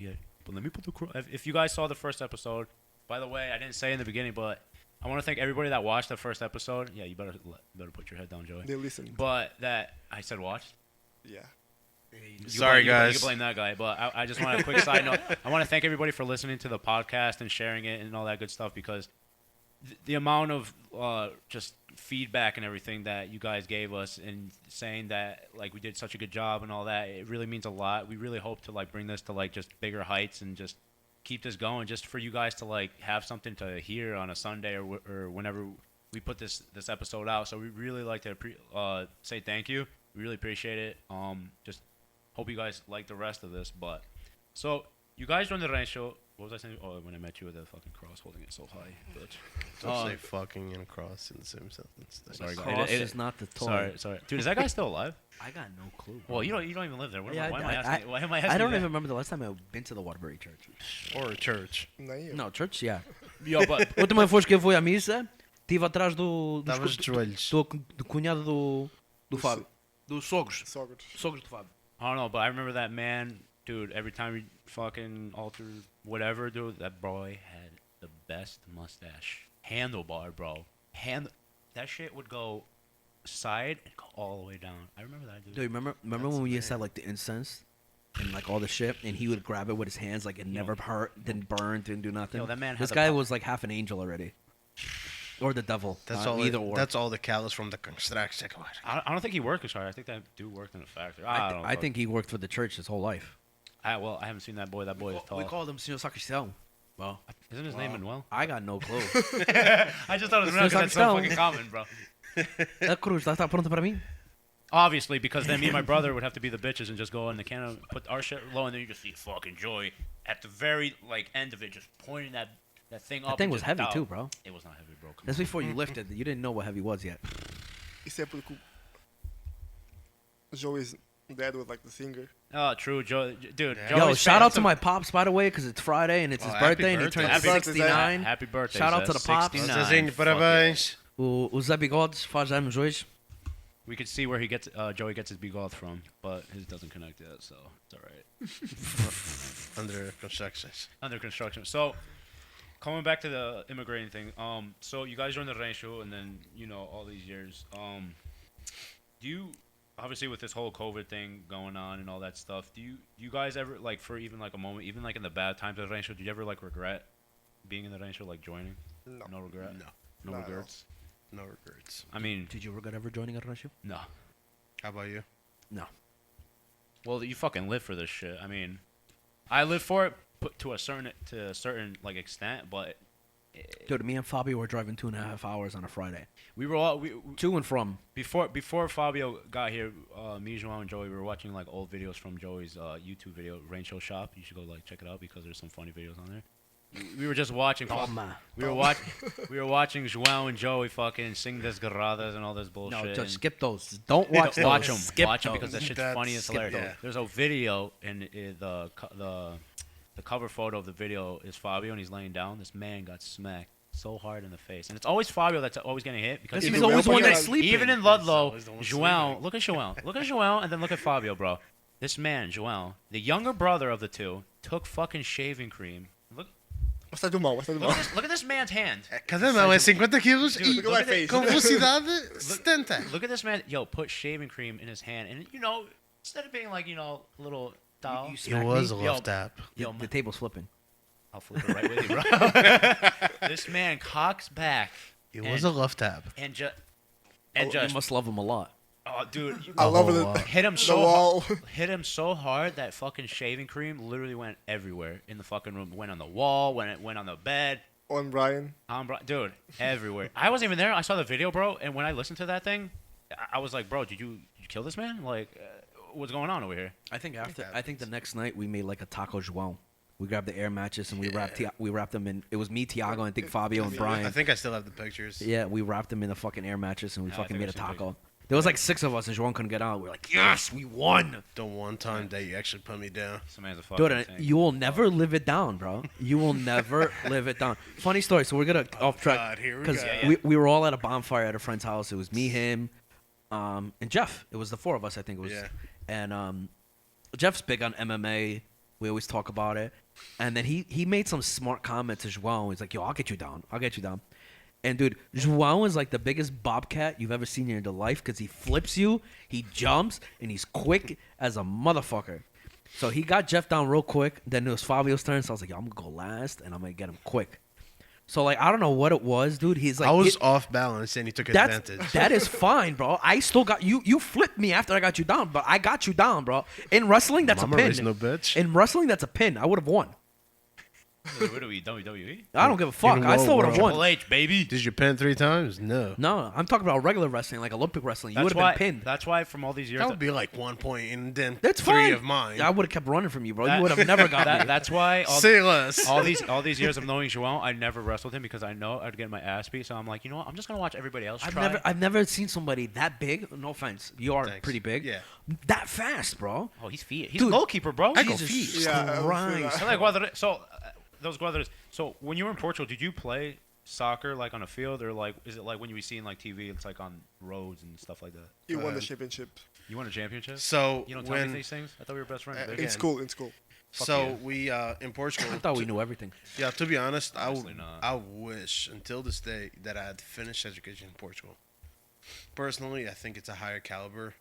But let me put the cross. If you guys saw the first episode, by the way, I didn't say in the beginning, but I want to thank everybody that watched the first episode. Yeah, you better put your head down, Joey. They listened. But that I said watched. Yeah. Sorry, You guys. can blame that guy, but I just want a quick side note. I want to thank everybody for listening to the podcast and sharing it and all that good stuff, because the amount of just feedback and everything that you guys gave us and saying that like we did such a good job and all that, it really means a lot. We really hope to like bring this to like just bigger heights and just keep this going, just for you guys to like have something to hear on a Sunday or whenever we put this episode out. So we really like to say thank you. We really appreciate it. Just hope you guys like the rest of this. But so you guys joined the rancho. What was I saying? Oh, when I met you with the fucking cross, holding it so high, bitch. Don't say fucking and cross in the same sentence. Sorry, guys. Cross is not the toy. Sorry, dude. Is that guy still alive? I got no clue. Well, you don't even live there. Yeah, Why am I asking? Why am I asking? I don't you even that? remember the last time I've been to the Waterbury Church. Or a church. Nem eu. No, church, yeah. Yo, but A última vez que eu fui à missa, estive atrás do Estavas de joelhos. do cunhado do Fábio. Dos sogros. Sogros. Sogros do Fábio. I don't know, but I remember that man, dude. Every time he fucking altered whatever, dude, that boy had the best mustache. Handlebar, bro. That shit would go side and go all the way down. I remember that, dude. Do you remember when we used to have like the incense and like all the shit, and he would grab it with his hands, like it never hurt, didn't burn, didn't do nothing. Yo, that man had This the guy pop- was like half an angel already, or the devil. That's either or. That's all the callus from the construction. I don't think he worked as hard. I think that dude worked in a factory. I don't know. I think he worked for the church his whole life. I haven't seen that boy. That boy is tall. We called him Senor Sacristão. Well, Isn't his name Manuel? I got no clue. I just thought it was Manuel because that's so fucking common, bro. El Cruz, ¿estás pronto para mí? Obviously, because then me and my brother would have to be the bitches and just go in the can, put our shit low, and then you just see fucking Joy at the very end of it, just pointing that thing up. That thing and was just heavy down. too, bro. It was not heavy, bro. Come That's on. before you lifted. You didn't know what heavy was yet. Isso é porque Joey's dad was like the singer. Oh, true, Joe, dude. Yeah. Joey's Yo, shout out to fam- my pops, by the way, because it's Friday and it's his Oh, happy birthday, and he birthday. turned Happy birthday, 69. Happy birthday! Shout out to the pops. 69. Zezinho, Fuck yeah. parabéns. O Zé Bigodes faz anos hoje. We could see where Joey gets his bigod from, but his doesn't connect yet, so it's all right. Under construction. Under construction. So, coming back to the immigrating thing, so you guys joined the rancho, and then all these years, do you obviously with this whole COVID thing going on and all that stuff, do you guys ever like for even like a moment, even like in the bad times of the rancho, did you ever like regret being in the rancho, like joining? No. No regret. No. No Not at all. regrets. No regrets. I mean, Did you regret ever joining a rancho? no. How about you? No. Well, you fucking live for this shit. I mean, I live for it to a certain like extent, but Dude, me and Fabio were driving 2.5 hours on a Friday. we were all To and from. before Fabio got here. Me, João, and Joey we were watching like old videos from Joey's YouTube video Rancho Shop. You should go like check it out because there's some funny videos on there. We were just watching. Toma. We were watching João and Joey fucking sing desgarradas and all this bullshit. No, and- just skip those. Don't watch those. watch them. Skip Watch them those. because that shit's That's- funny and skip hilarious. those. There's a video and the cover photo of the video is Fabio and he's laying down. This man got smacked so hard in the face, and it's always Fabio that's always getting hit because He's Even always when one you're that's not- sleeping. even in Ludlow, always the one João, sleeping. look at João, and then look at Fabio, bro. This man, João, the younger brother of the two, took fucking shaving cream. Mas tá do mal, mas tá do mal. Look at this man's hand. Cadê meu? É 50 quilos Dude, e look at my face. com velocidade 70. Look at this man. Yo, put shaving cream in his hand, and instead of being like a little towel, You It smack was a me? Yo, left tap. yo, The table's flipping. I'll flip it right with you, bro. This man cocks back It was a left tap. and just You must love him a lot. oh, dude, I love Oh, it. wow. hit him The so wall. hit him so hard that fucking shaving cream literally went everywhere in the fucking room. Went on the wall, went on the bed. On Brian. Dude, everywhere. I wasn't even there. I saw the video, bro, and when I listened to that thing, I was like, bro, did you kill this man? Like, what's going on over here? I think after. that I think the next night we made like a taco João. We grabbed the air mattress and we wrapped them in. It was me, Tiago, and I think Fabio and Brian. I think I still have the pictures. Yeah, we wrapped them in the fucking air mattress and we Yeah, I fucking think made a I've seen taco. There was like 6 of us and João couldn't get out. We were like, yes, we won. The one time that you actually put me down. This man's a fucking Dude, tank. you will never live it down, bro. You will never live it down. Funny story. So we're gonna off track God, here we because go. Yeah. we were all at a bonfire at a friend's house. It was me, him, and Jeff. It was the 4 of us, I think it was. Yeah. And Jeff's big on MMA. We always talk about it. And then he made some smart comment to João. He's like, yo, I'll get you down. I'll get you down. And dude, João is like the biggest bobcat you've ever seen in your life because he flips you, he jumps, and he's quick as a motherfucker. So he got Jeff down real quick. Then it was Fabio's turn. So I was like, yo, I'm gonna go last and I'm gonna get him quick. So like I don't know what it was, dude. He's like I was off balance and he took advantage. that is fine, bro. I still got you. You flipped me after I got you down, but I got you down, bro. In wrestling, that's Mama a pin. raised no bitch. In wrestling, that's a pin. I would have won. What are we, WWE? I don't give a fuck. In I what still would have world? Triple won. H, baby. Did you pin 3 times? No. No, I'm talking about regular wrestling, like Olympic wrestling. You That's would have why. been pinned. That's why from all these years. That would be like 1 point and then That's 3 fine. of mine. I would have kept running from you, bro. that- You would have never got me. That's why Say less. all these years of knowing João, I never wrestled him because I know I'd get my ass beat. So I'm like, you know what? I'm just gonna watch everybody else try. I've never seen somebody that big. No offense, you are Thanks. pretty big. Yeah. That fast, bro. Oh, he's feet. He's Dude, a goalkeeper, bro. I go Jesus feet. Yeah, I would say Christ. that. So, like, whether so those brothers. So when you were in Portugal, did you play soccer like on a field, or like is it like when you see in like TV? It's like on roads and stuff like that. He won the championship You won a championship? So You don't tell me when these things. I thought we were best friends. Uh, bitch. again, in school. In school. Fuck so yeah. we in Portugal. I thought we knew everything. Yeah, to be honest, Honestly not. I wish until this day that I had finished education in Portugal. Personally, I think it's a higher caliber,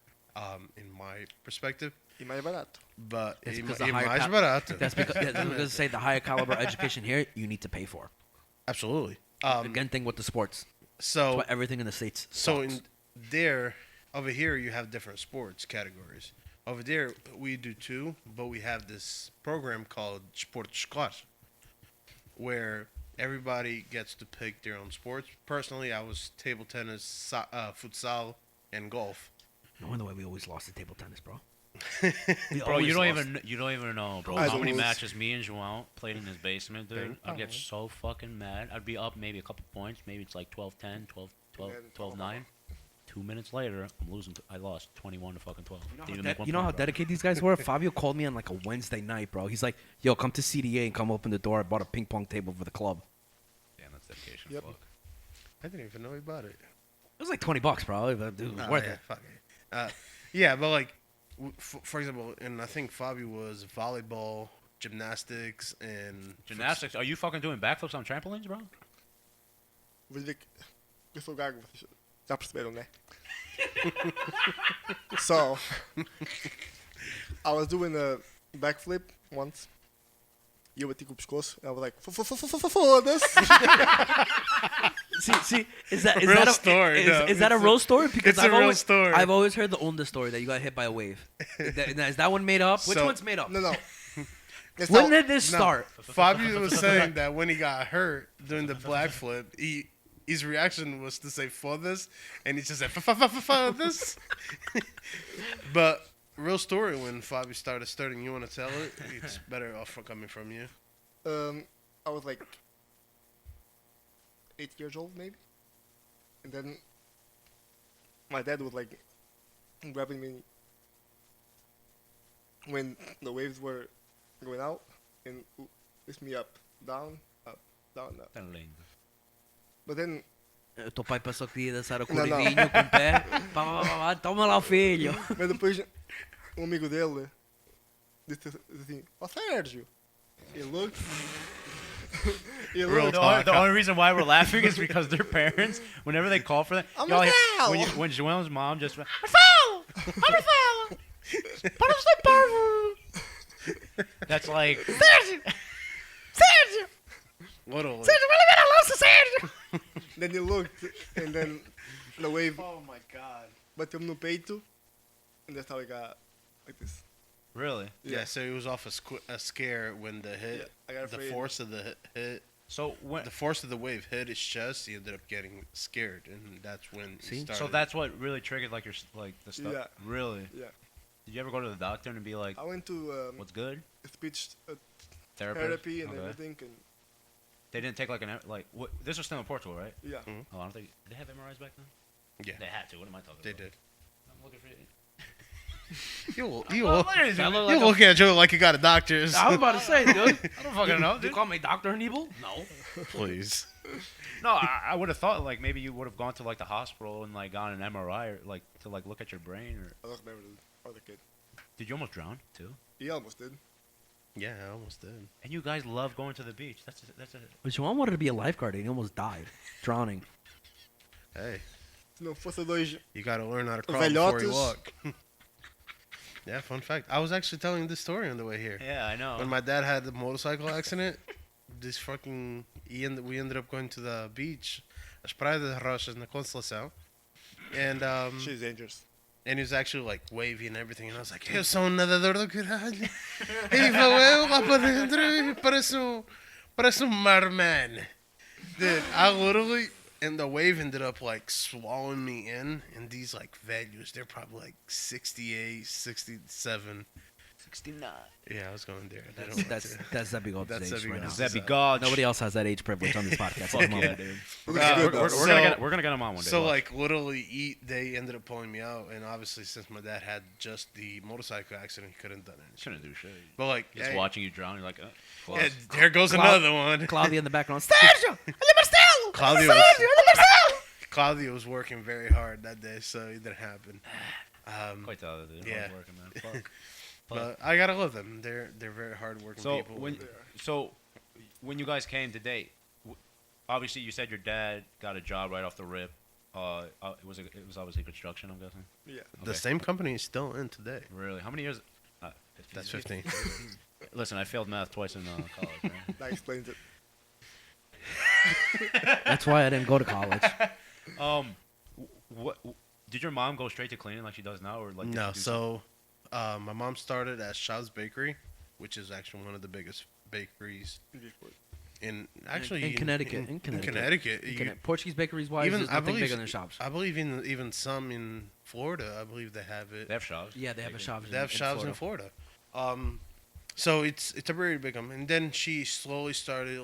in my perspective. E mais barato. But That's e because ma- the e higher mais ca- barato. That's because say the higher caliber education here you need to pay for. Absolutely. Again, thing with the sports. That's So why everything in the states. so sucks. in there, over here you have different sports categories. Over there we do too, but we have this program called Sport Escolar, where everybody gets to pick their own sports. Personally, I was table tennis, futsal, and golf. No wonder why we always lost the table tennis, bro. Bro, you don't even know, bro. Always How many lose. matches me and João played in his basement, dude? I'd get Oh. so fucking mad. I'd be up maybe a couple points. Maybe it's like 12-10, 12-9. 2 minutes later, I'm losing. I lost 21 to fucking 12. Didn't even make one You know how point, bro. dedicated these guys were? Fabio called me on like a Wednesday night, bro. He's like, yo, come to CDA and come open the door. I bought a ping pong table for the club. Damn, that's dedication. Yep. Fuck. I didn't even know about it. It was like $20, probably, but dude, it was Oh, worth yeah, it. fuck it. Yeah, but like, for example, and I think Fabio was volleyball, gymnastics, and Gymnastics? Are you fucking doing backflips on trampolines, bro? Vou dizer que eu sou gago, vocês já perceberam, né? So, I was doing a backflip once. E eu bati com o pescoço. And I was like, foda-se. See, is that Real a story, no, Is that a it's real story? Because it's a real story. I've always heard the Onda story that you got hit by a wave. Is that one made up? Which So- one's made up? No. It's When not- did this No, start? Fabio was saying that when he got hurt doing the black flip, his reaction was to say "for this," and he just said "for this." But real story, when Fabio started studying, you want to tell it? It's better off for coming from you. I was like 8 years old, maybe. And then my dad was like grabbing me when the waves were going out and lift me up, down, up, down, up. Tá lindo. But then, O teu pai passou que ia dançar o Não, não. corridinho com o pé. Toma lá o filho. mas depois um amigo dele disse assim, ó Sérgio. He looked. he Real looked. The only reason why we're laughing is because their parents, whenever they call for that, I'm y'all hear- Rafael. when Joel's mom just went, Rafael! I'm Rafael! Para de ser parvo! That's like, Sérgio! Sérgio! Literally. Sérgio, vai levar a lança, Sérgio! Then he looked and then the wave Oh my god. bateu-me no peito and that's how I got like this. Really? Yeah, so he was off a scare when the hit, Yeah, I got the afraid. force of the hit, So when, the force of the wave hit his chest. He ended up getting scared, and that's when he See? started. so that's what really triggered like the stuff. Yeah. Really? Yeah. Did you ever go to the doctor and be like, I went to what's good? speech Therapy and Okay. everything and They didn't take like what? This was still in Portugal, right? yeah. Oh, I don't think did they have MRIs back then. Yeah, They had to. What am I talking they about? did. I'm looking for it. You like looking at Joe like you got a doctor's. I was about to say, dude. I don't fucking know, You dude. call me Dr. Aníbal? No. Please. No, I would have thought like maybe you would have gone to like the hospital and like gotten an MRI or like to like look at your brain or. I don't remember the other kid. Did you almost drown too? He almost did. Yeah, I almost did. And you guys love going to the beach. That's a. But João wanted to be a lifeguard and he almost died. Drowning. Hey, Se não fosse dois you got to learn how to crawl before you velhotes. walk. Yeah, fun fact. I was actually telling this story on the way here. Yeah, I know. When my dad had the motorcycle accident, we ended up going to the beach, as Praia das Rochas na Constelação, and she's dangerous. and he was actually like wavy and everything, and I was like, eu sou um nadador do caralho. E vou eu lá para dentro e parece marman. Dude, I literally, and the wave ended up like swallowing me in, and these like values, they're probably like 68, 67. 69. Yeah, I was going there. They don't want That's to. Zebby Gold's That's age Zebby right now. Gold's That'd be So- God. Nobody else has that age privilege on this podcast. at the Fuck yeah, moment. dude. Looks Uh, good We're, though. we're gonna get him on one day. So watch. like literally, they ended up pulling me out, and obviously since my dad had just the motorcycle accident, he couldn't have done anything. Shouldn't do shit. But like, Just hey, watching you drown, you're like, yeah, there goes another one. Claudia in the background. Sergio! Ele Marcelo! Claudio was working very hard that day, so it didn't happen. Coitado, dude. Yeah. Hard working, man. Fuck. But I gotta love them. They're very hardworking So people. when you guys came to date, obviously you said your dad got a job right off the rip. It was obviously construction, I'm guessing. Yeah. The Okay. same company is still in today. Really? How many years? 15. That's 15. Listen, I failed math twice in college. Man. That explains it. That's why I didn't go to college. What did your mom go straight to cleaning like she does now, or like? did No, she do so my mom started at Shaw's Bakery, which is actually one of the biggest bakeries in in Connecticut. In Connecticut. Portuguese bakeries wise, Even there's I nothing believe bigger than shops. I believe even some in Florida. I believe they have it. They have shops. Yeah, they have a shop. They have shops in Florida. So it's a very big one. And then she slowly started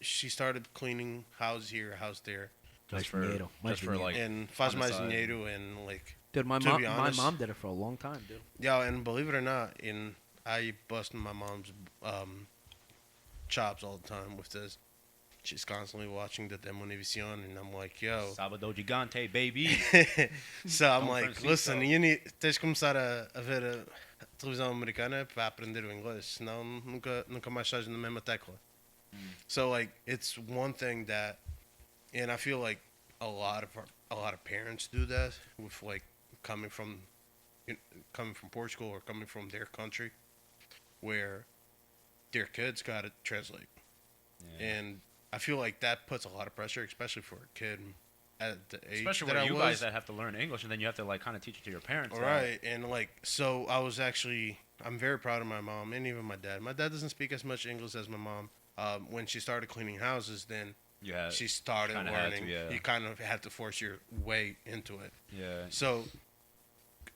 she started cleaning houses here, a house there, Just for, Dinheiro. Mais just for dinheiro. like. and faz on the mais side. dinheiro and like Dude, my to be mom, honest- did it for a long time, dude. yeah. And believe it or not, I bust my mom's chops all the time with this. She's constantly watching the Demonivicion, and I'm like, yo. Sábado gigante, baby. So I'm Dom like, Francisco. listen, tens de começar a ver a televisão americana para aprender o inglês, senão nunca mais estás na mesma tecla. So like, it's one thing that, and I feel like a lot of parents do that with like coming from Portugal or coming from their country, where their kids got to translate, Yeah. and I feel like that puts a lot of pressure, especially for a kid at the age Especially that for I you was. guys that have to learn English, and then you have to like kind of teach it to your parents. Right, and like, so I'm very proud of my mom and even my dad. My dad doesn't speak as much English as my mom. When she started cleaning houses, then Yeah. she started kinda had to, learning. yeah. You kind of had to force your way into it. Yeah. So,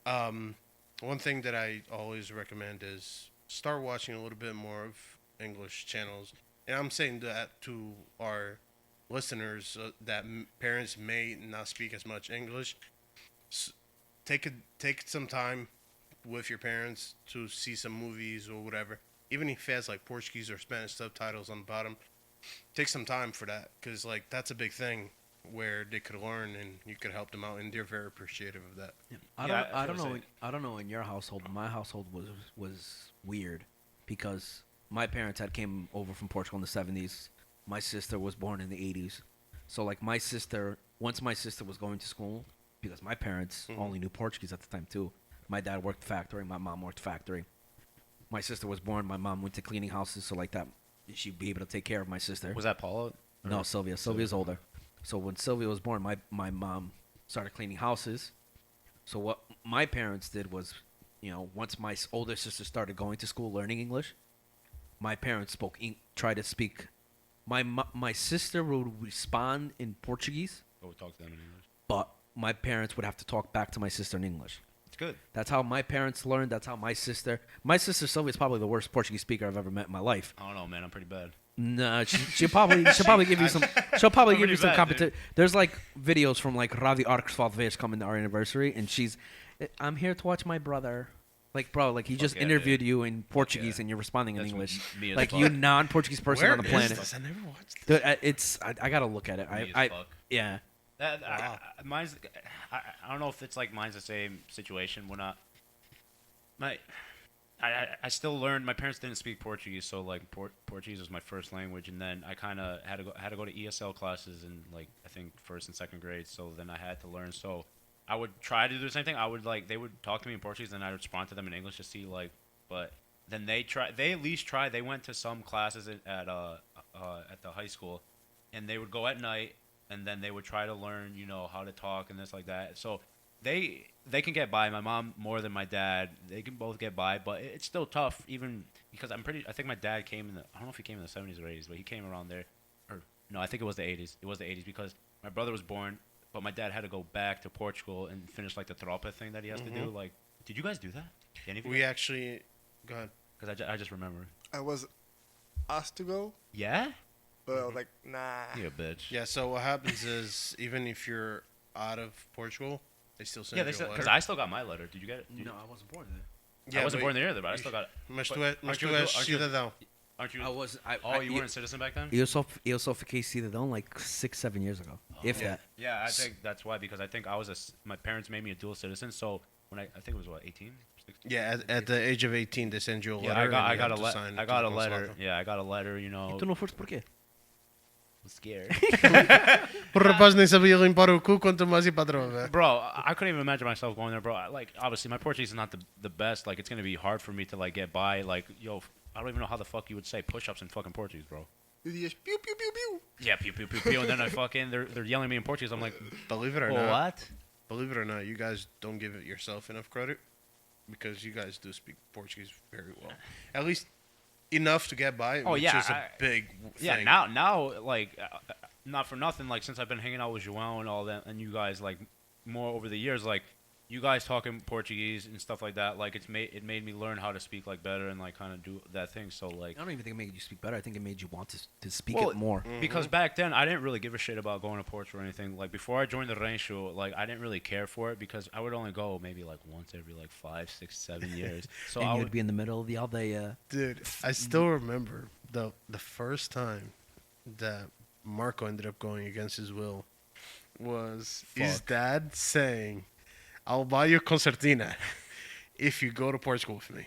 one thing that I always recommend is start watching a little bit more of English channels. And I'm saying that to our listeners that parents may not speak as much English. Take some time with your parents to see some movies or whatever, even if it has like Portuguese or Spanish subtitles on the bottom. Take some time for that, because like that's a big thing where they could learn and you could help them out, and they're very appreciative of that. I Yeah, don't I know. feel I don't know in your household. My household was weird because my parents had came over from Portugal in the 70s. My sister was born in the 80s. So like once my sister was going to school, because my parents only knew Portuguese at the time too. My dad worked factory, my mom worked factory. My sister was born, my mom went to cleaning houses, so like that she'd be able to take care of my sister. Was that Paula? No, Sylvia. Sylvia's older. So when Sylvia was born, my mom started cleaning houses. So what my parents did was, once my older sister started going to school learning English, my parents tried to speak. My sister would respond in Portuguese, Oh, talk to them in English. but my parents would have to talk back to my sister in English. It's good. That's how my parents learned. That's how my sister Sylvia is probably the worst Portuguese speaker I've ever met in my life. I don't know, man. I'm pretty bad. No, she'll probably give you some. She'll probably give you some bad, competition. There's like videos from like Ravi Arksvalvich coming to our anniversary, and I'm here to watch my brother. Like, bro, like he just yeah, interviewed you in Portuguese, yeah. and you're responding in That's English. me as Like fuck. you non-Portuguese person Where on the is planet. this? I never watched this. Dude, I gotta look at it. Me as I fuck. yeah. Mine's. I don't know if it's like mine's the same situation. We're not. I still learned. My parents didn't speak Portuguese, so like Portuguese was my first language, and then I kind of had to go to ESL classes in like I think first and second grade. So then I had to learn. So I would try to do the same thing. I would they would talk to me in Portuguese, and I would respond to them in English to see like. But then they at least tried. They went to some classes at the high school, and they would go at night, and then they would try to learn how to talk and this like that. So they can get by. My mom more than my dad. They can both get by, but it's still tough. Even because I think my dad came I don't know if he came in the 70s or 80s, but he came around there. Or no, I think it was the 80s. It was the 80s because my brother was born, but my dad had to go back to Portugal and finish like the tropa thing that he has to do. Like, did you guys do that? Any of you? We actually, go ahead. Because I just remember. I was asked to go, Yeah. but I was like, nah. You a bitch. Yeah, so what happens is even if you're out of Portugal, they still send Yeah, you a letter. because I still got my letter. Did you get it? No, I wasn't born there. I wasn't but born there either, but I still got it. Mas But tu aren't you és a- cidadão. Aren't you? I was. You weren't a citizen back then? Eu só fiquei cidadão like 6-7 years ago, if that. Yeah, I think that's why, because I think my parents made me a dual citizen, so when I think it was 18? 16? Yeah, at the age of 18, they send you a letter. Yeah, and I you got have a to sign it I to got the a letter. consulado. Yeah, I got a letter, you know. Tu não foste por quê? I'm scared. O rapaz nem sabia limpar o cu, quanto mais ir para a droga. Bro, I couldn't even imagine myself going there, bro. Like, obviously, my Portuguese is not the best. Like, it's gonna be hard for me to like get by. Like, yo, I don't even know how the fuck you would say push-ups in fucking Portuguese, bro. You just pew pew pew pew. Yeah, pew pew pew pew, and then they're yelling at me in Portuguese. I'm like, Believe it or oh, not, what? believe it or not, you guys don't give it yourself enough credit because you guys do speak Portuguese very well. At least enough to get by. Oh, which yeah, is a big Yeah, thing. now, like, not for nothing, like, since I've been hanging out with João and all that, and you guys, like, more over the years, like, you guys talking Portuguese and stuff like that, like, it made me learn how to speak, like, better and, like, kind of do that thing, so, like... I don't even think it made you speak better. I think it made you want to speak Well, it more. Because back then, I didn't really give a shit about going to Portugal or anything. Like, before I joined the Rancho, like, I didn't really care for it because I would only go maybe, like, once every, like, 5, 6, 7 years. So And I you'd would... be in the middle of the aldeia. Dude, I still remember the first time that Marco ended up going against his will was his dad saying, "I'll buy you concertina if you go to Portugal with me."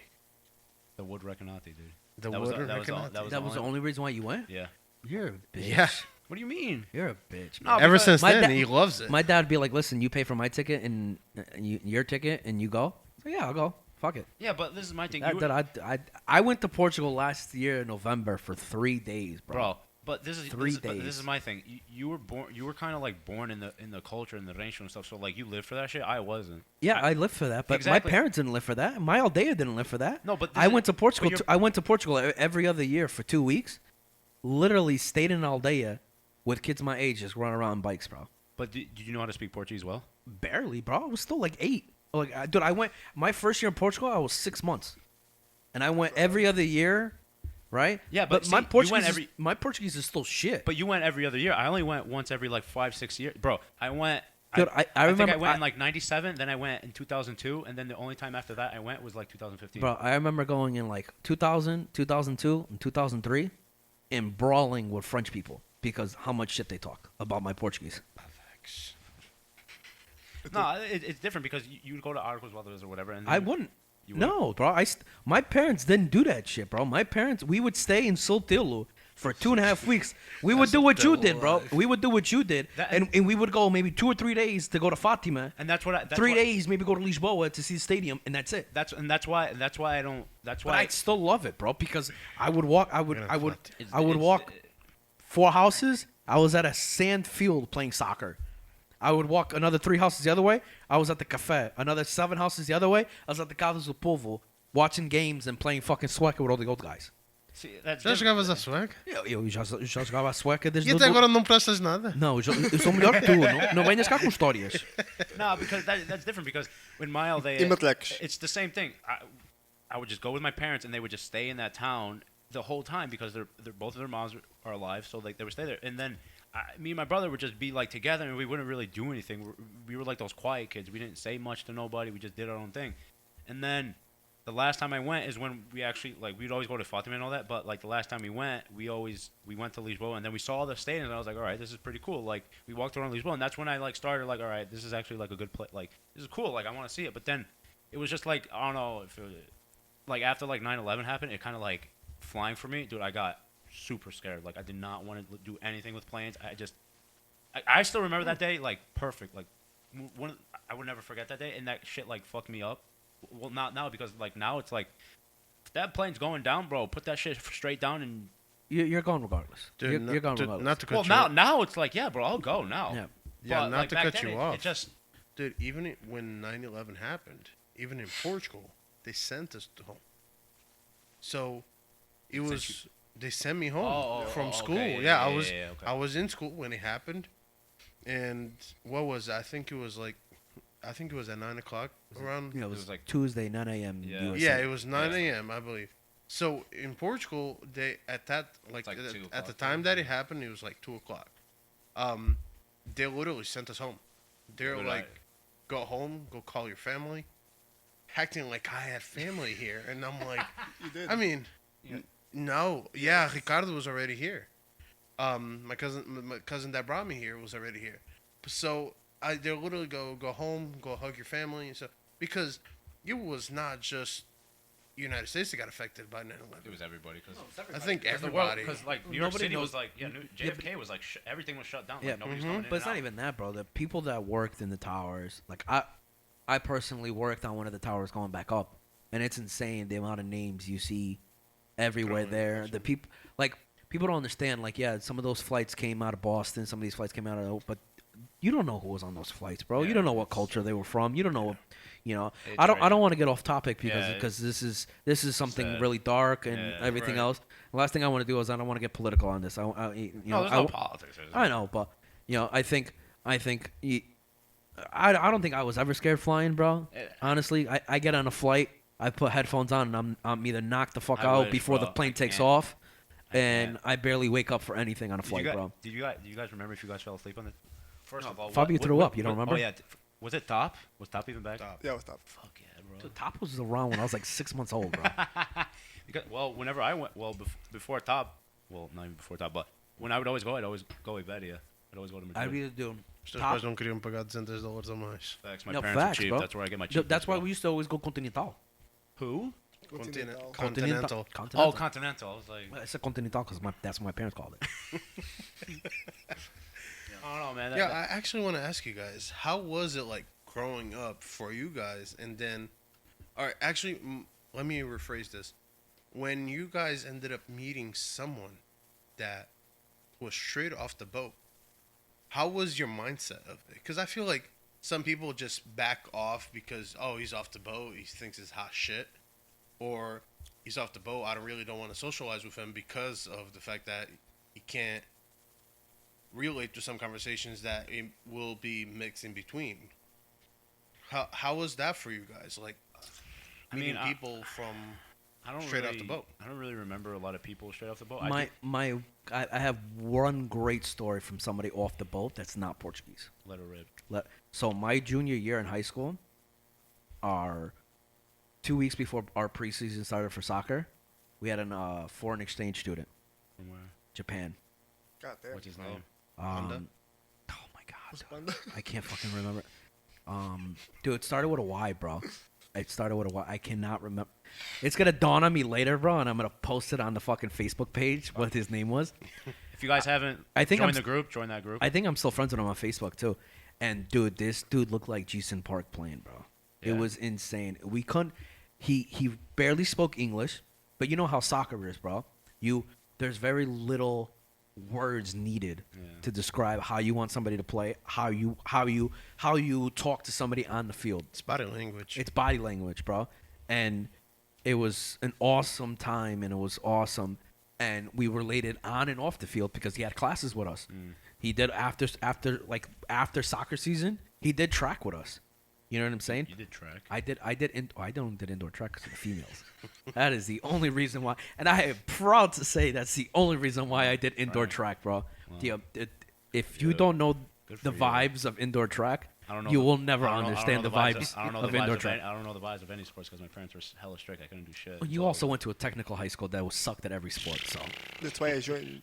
The Wood Recanati, dude. The That was water that was all- Recanati. that That was the only reason why you went? Yeah. You're a bitch. Yeah. What do you mean? You're a bitch. No, man. Ever because since my then, dad- he loves it. My dad would be like, listen, you pay for my ticket and your ticket and you go? So yeah, I'll go. Fuck it. Yeah, but this is my thing. I went to Portugal last year in November for 3 days, bro. But this is 3 but this days. is my thing. You were born. You were kind of like born in the culture and the Rancho and stuff. So like you lived for that shit. I wasn't. Yeah, I lived for that, but Exactly. my parents didn't live for that. My Aldea didn't live for that. No, but I went to Portugal. but you're- I went to Portugal every other year for 2 weeks. Literally stayed in Aldea with kids my age, just running around on bikes, bro. But did you know how to speak Portuguese well? Barely, bro. I was still like 8. Like, dude, I went my first year in Portugal. I was 6 months, and I went every other year, right? Yeah, but see, my you went Portuguese, every- my Portuguese is still shit. But you went every other year. I only went once every like 5, 6 years, bro. I went. Dude, I think I remember- went in like '97. Then I went in 2002, and then the only time after that I went was like 2015. Bro, I remember going in like 2000, 2002, and 2003, and brawling with French people because how much shit they talk about my Portuguese. No, it's different because you would go to Arcos Brothers or whatever, and then I wouldn't. You wouldn't? No, bro. My parents didn't do that shit, bro. My parents, we would stay in Soltilo for 2.5 weeks. We would That's do what you the did, bro. life. We would do what you did, That- and we would go maybe 2 or 3 days to go to Fatima. And that's what I. That's 3 why- days, maybe go to Lisboa to see the stadium, and that's it. That's why I don't. That's But why. I still love it, bro, because I would walk. I would It's- walk 4 houses. I was at a sand field playing soccer. I would walk another 3 houses the other way. I was at the cafe. Another 7 houses the other way. I was at the Casas do Povo watching games and playing fucking sueca with all the old guys. See, that's Já different. jogavas a sueca? Eu já jogava sueca desde E até agora não prestas nada? Não, eu sou melhor que tu. Não venhas cá com histórias. No, because that's different. Because when my they, Imatlex. it's the same thing. I would just go with my parents, and they would just stay in that town the whole time because they're both of their moms are alive, so like they would stay there. And then me and my brother would just be like together, and we wouldn't really do anything. We were like those quiet kids. We didn't say much to nobody. We just did our own thing. And then the last time I went is when we actually like we'd always go to Fatima and all that, but like the last time we went to Lisboa, and then we saw all the stadiums, and I was like, all right, this is pretty cool. Like we walked around Lisboa, and that's when I like started like, all right, this is actually like a good place. Like this is cool. Like I want to see it. But then it was just like I don't know if it was, like after like 9/11 happened, it kind of like flying for me, dude. I got super scared. Like I did not want to do anything with planes. I still remember that day like perfect. Like I would never forget that day, and that shit like fucked me up. Well, not now because like now it's like if that plane's going down, bro. Put that shit straight down and. You're going regardless. Dude, You're going regardless. not to cut Well, you now off. now it's like yeah, bro. I'll go now. Yeah. Yeah, But, not like, to back cut then, you it off. just Dude, even when 9/11 happened, even in Portugal, they sent us to home. So it Sent was they sent me home Oh, from okay, school. yeah, Yeah, okay. I was in school when it happened, and what was it? I think it was at 9 o'clock around. You know, it It was was like- Tuesday, 9 a.m. Yeah. USA. Yeah, it was 9 a.m. I believe. So in Portugal, they at that like 2 at the o'clock. time that it happened, it was like 2 o'clock. They literally sent us home. They're Good like, night. go home, go call your family, acting like I had family here, and I'm like, You did. I mean, Yeah. No, yeah, Ricardo was already here. My cousin that brought me here was already here. So they literally go home, go hug your family and stuff because it was not just United States that got affected by 9/11. It was everybody because I think everybody. because like New York Nobody City knows- was like Yeah, JFK was like everything was shut down. Yeah, Like nobody's coming in. But it's and not out. even that, bro. The people that worked in the towers, like I personally worked on one of the towers going back up, and it's insane the amount of names you see everywhere Growing, there. actually. The people, like people don't understand. Like, yeah, some of those flights came out of Boston, some of these flights came out of, but you don't know who was on those flights, bro. You Yeah, don't know what it's- culture they were from. You don't know, you know. It's I don't crazy. want to get off topic because Yeah, because this is something sad. really dark and Yeah, everything right. else. The last thing I want to do is I don't want to get political on this. You No, know, there's no politics. There's I know, but you know, I think I don't think I was ever scared flying, bro. Yeah. Honestly, I get on a flight, I put headphones on, and I'm either knocked the fuck I out wish, before the bro. plane I takes can't. off, I and can't. I barely wake up for anything on a Did flight, you guys, bro. Do you guys remember if you guys fell asleep on it? First No, of all, Fabio threw up, you don't remember? Oh yeah, was it Top? Was Top even back? Stop. Yeah, stop. Fuck yeah, bro. Dude, Top was around when I was like 6 months old, bro. Because, well, whenever I went, before Top, well, not even before Top, but when I would always go, I'd always go with Iberia. I'd always go to Madrid. I really do. Os teus Top- pais não queriam pagar $200 a mais. Facts. My No, parents facts, are cheap. bro. That's where I get my cheap. That's why we used to always go Continental. Who? Continental. Continental. Oh, Continental. I was like, I said Continental because that's what my parents called it. I don't know, man. Yeah, I actually want to ask you guys, how was it like growing up for you guys? And then, all right, actually, let me rephrase this. When you guys ended up meeting someone that was straight off the boat, how was your mindset of it? Because I feel like some people just back off because, oh, he's off the boat, he thinks it's hot shit, or he's off the boat, I really don't want to socialize with him because of the fact that he can't relate to some conversations that it will be mixed in between. How was that for you guys? Like I mean, meeting people from I don't straight off really, the boat. I don't really remember a lot of people straight off the boat. I have one great story from somebody off the boat that's not Portuguese. Let her rip. So my junior year in high school, our 2 weeks before our preseason started for soccer, we had a foreign exchange student, From where? Japan. God damn. What's his name? Panda? Oh my god, Who's dude. Panda? I can't fucking remember. Dude, it started with a Y, bro. It started with a Y. I cannot remember. It's gonna dawn on me later, bro, and I'm gonna post it on the fucking Facebook page what his name was. If you guys haven't I think joined I'm the group, join that group. I think I'm still friends with him on Facebook too. And dude, this dude looked like Jason Park playing, bro. It Yeah. was insane. We couldn't. He barely spoke English, but you know how soccer is, bro. There's very little words needed Yeah. to describe how you want somebody to play, how you talk to somebody on the field. It's body language. It's body language, bro. And it was an awesome time, and it was awesome. And we related on and off the field because he had classes with us. He did after soccer season. He did track with us. You know what I'm saying? You did track. I don't did indoor track because of the females. That is the only reason why, and I am proud to say that's the only reason why I did indoor Right. track, bro. Wow. If you Yeah. don't know Good the for you. vibes of indoor track, I don't know. you the- will never I don't know- understand the vibes I don't know of the vibes indoor of track. any, I don't know the vibes of any sports because my parents were hella strict. I couldn't do shit. You So- also went to a technical high school that was sucked at every sport, so That's why I joined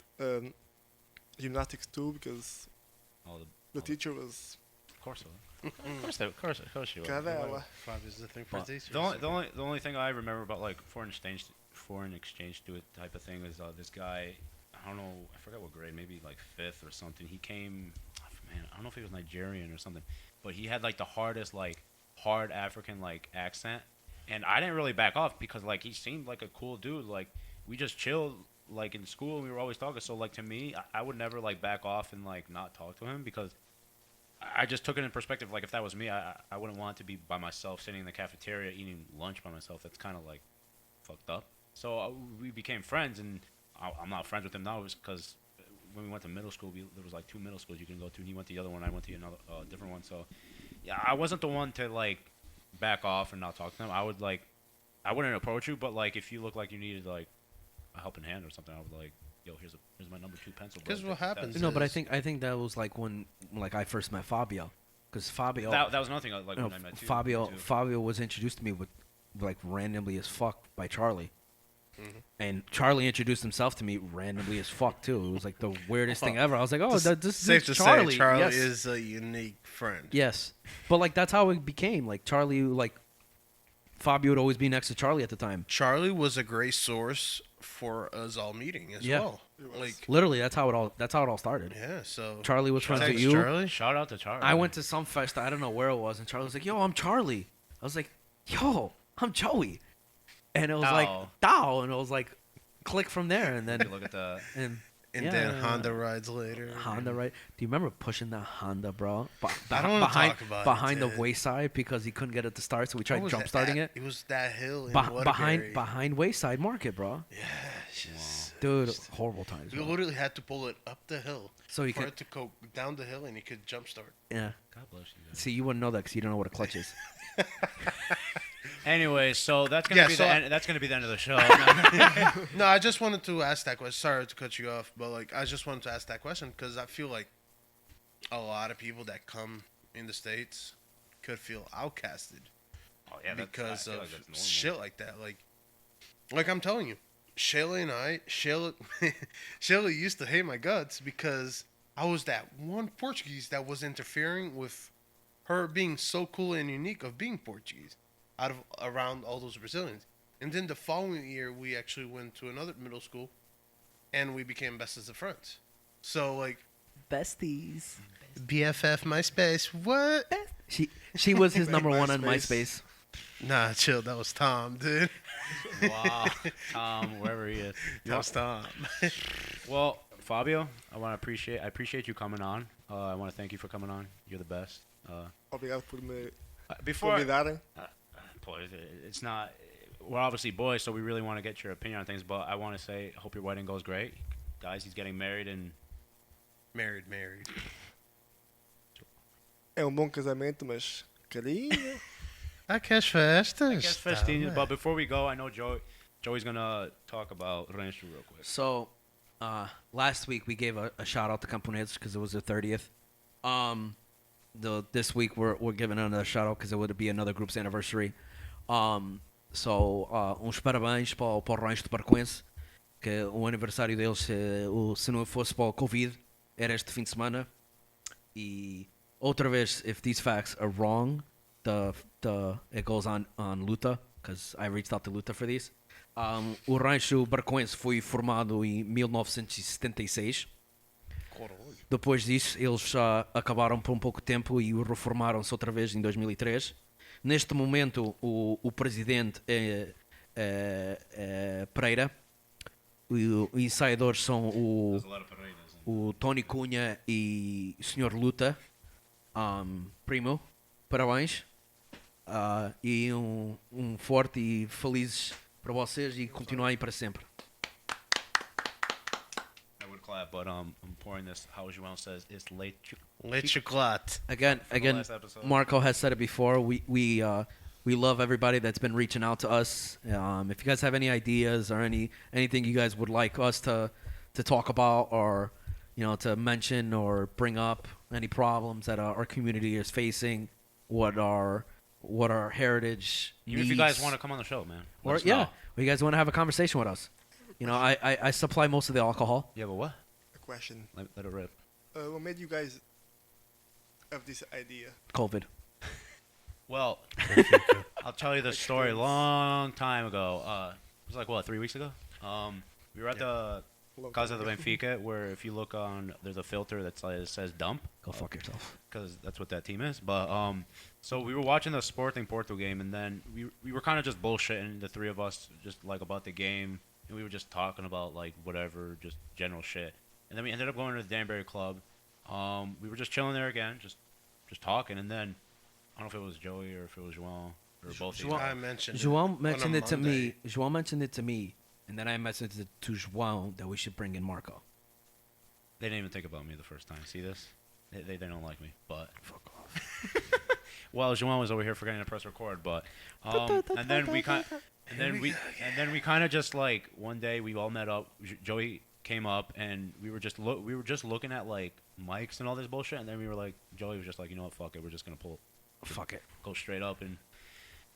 gymnastics too, because all the teacher was of course, of course you were. Cadela. Five is the thing for But these. The only thing I remember about like foreign exchange student type of thing is this guy. I don't know. I forgot what grade. Maybe like fifth or something. He came. Man, I don't know if he was Nigerian or something, but he had like the hardest like hard African like accent, and I didn't really back off because like he seemed like a cool dude. Like we just chilled like in school and we were always talking. So like to me, I would never like back off and like not talk to him because I just took it in perspective. Like if that was me, I wouldn't want to be by myself sitting in the cafeteria eating lunch by myself. That's kind of like fucked up. So we became friends, and I'm not friends with him now because when we went to middle school, there was like 2 middle schools you can go to. And he went to the other one, I went to another different one. So yeah, I wasn't the one to like back off and not talk to him. I wouldn't approach you, but like if you look like you needed like a helping hand or something, I would like, yo, here's my number 2 pencil. bro. Because what happens no. But I is- think that was like when I first met Fabio, because Fabio That was another thing. Like you know, when I met you. Fabio too. Fabio was introduced to me with like randomly as fuck by Charlie. And Charlie introduced himself to me randomly as fuck too. It was like the weirdest thing ever. I was like, oh, this Safe to is Charlie. say, Charlie Yes. is a unique friend. Yes, but like that's how it became. Like Charlie, like Fabio would always be next to Charlie at the time. Charlie was a great source for us all meeting as Yeah. well. Like, Literally, that's how it all started. yeah, so Charlie was friends with thanks, you. Charlie. Shout out to Charlie. I went to some fest. I don't know where it was, and Charlie was like, "Yo, I'm Charlie." I was like, "Yo, I'm Joey," and it was like Dow. Dow, and it was like, click from there, and then Look at the. and. And yeah, then Honda rides later. Honda, right? Do you remember pushing that Honda, bro? I don't wanna behind, talk about it, behind the dude. wayside because he couldn't get it to start, so we What tried was jump that? starting it. It was that hill in Behind Waterbury. Wayside Market, bro. Yeah, it's just, Dude, horrible times. we Bro. literally had to pull it up the hill So you for could, it to go down the hill, and you could jump start. yeah. God bless you guys. See, you wouldn't know that because you don't know what a clutch is. Anyway, so that's gonna Yeah, be so the I- end. That's gonna be the end of the show. No, I just wanted to ask that question. Sorry to cut you off, but like I just wanted to ask that question because I feel like a lot of people that come in the States could feel outcasted Oh yeah, because I feel of like that's normal. shit like that. Like I'm telling you, Shayla and Shayla Shayla used to hate my guts because I was that one Portuguese that was interfering with her being so cool and unique of being Portuguese out of around all those Brazilians. And then the following year, we actually went to another middle school, and we became bestest of friends. So like Besties. BFF MySpace, what? She was his number one on MySpace. MySpace. Nah, chill. That was Tom, dude. Wow, wherever he is. That was Tom. Well, Fabio, I appreciate you coming on. I want to thank you for coming on. You're the best. Obrigado por me Before convidarem. boys, it's not. We're obviously boys, so we really want to get your opinion on things. But I want to say, I hope your wedding goes great, guys. He's getting married, and Married. É bom casamento, mas carinho. Aquelas festas. I guess festinhas. But before we go, I know Joey's gonna talk about Rancho real quick. So, last week we gave a shout out to Camponeses because it was their 30th. This week we're giving another shout out because it would be another group's anniversary. Uns parabéns para o Rancho de Parquense, que o aniversário deles, se não fosse para o Covid, era este fim de semana. E outra vez, if these facts are wrong, it goes on Luta, because I reached out to Luta for these. O Rancho Barcoense foi formado em 1976. Depois disso, eles acabaram por um pouco tempo e reformaram-se outra vez em 2003. Neste momento, o presidente é Pereira. Os ensaiadores são o Tony Cunha e o Sr. Luta. Primo, parabéns. E um forte e felizes para vocês e continuarem para sempre. I would clap, but I'm pouring this. How João says, it's late. Leite chocolate. Again, last episode. Marco has said it before. We love everybody that's been reaching out to us. If you guys have any ideas or anything you guys would like us to talk about or to mention or bring up, any problems that our community is facing, what our heritage Even if you guys want to come on the show, man. let or us know. or you guys want to have a conversation with us. I supply most of the alcohol. Yeah, but what? A question. Let it rip. What made you guys have this idea? COVID. Well, I'll tell you the story. Long time ago. It was like what, 3 weeks ago? We were at the Casa de Benfica, where if you look on, there's a filter that says dump. Go fuck yourself. Because that's what that team is. But so we were watching the Sporting Porto game, and then we were kind of just bullshitting, the three of us, just like about the game, and we were just talking about like whatever, just general shit. And then we ended up going to the Danbury Club. We were just chilling there again, just talking, and then I don't know if it was Joey or if it was João or both of you. I mentioned João it mentioned on a it to me. Monday. João mentioned it to me, and then I mentioned it to João that we should bring in Marco. They didn't even think about me the first time. See this? They don't like me, but Fuck off. well, João was over here forgetting to press record, but and then we kind of just like one day we all met up. Joey came up and we were just looking at like mics and all this bullshit, and then we were like, Joey was just like, you know what, fuck it, we're just gonna go straight up. And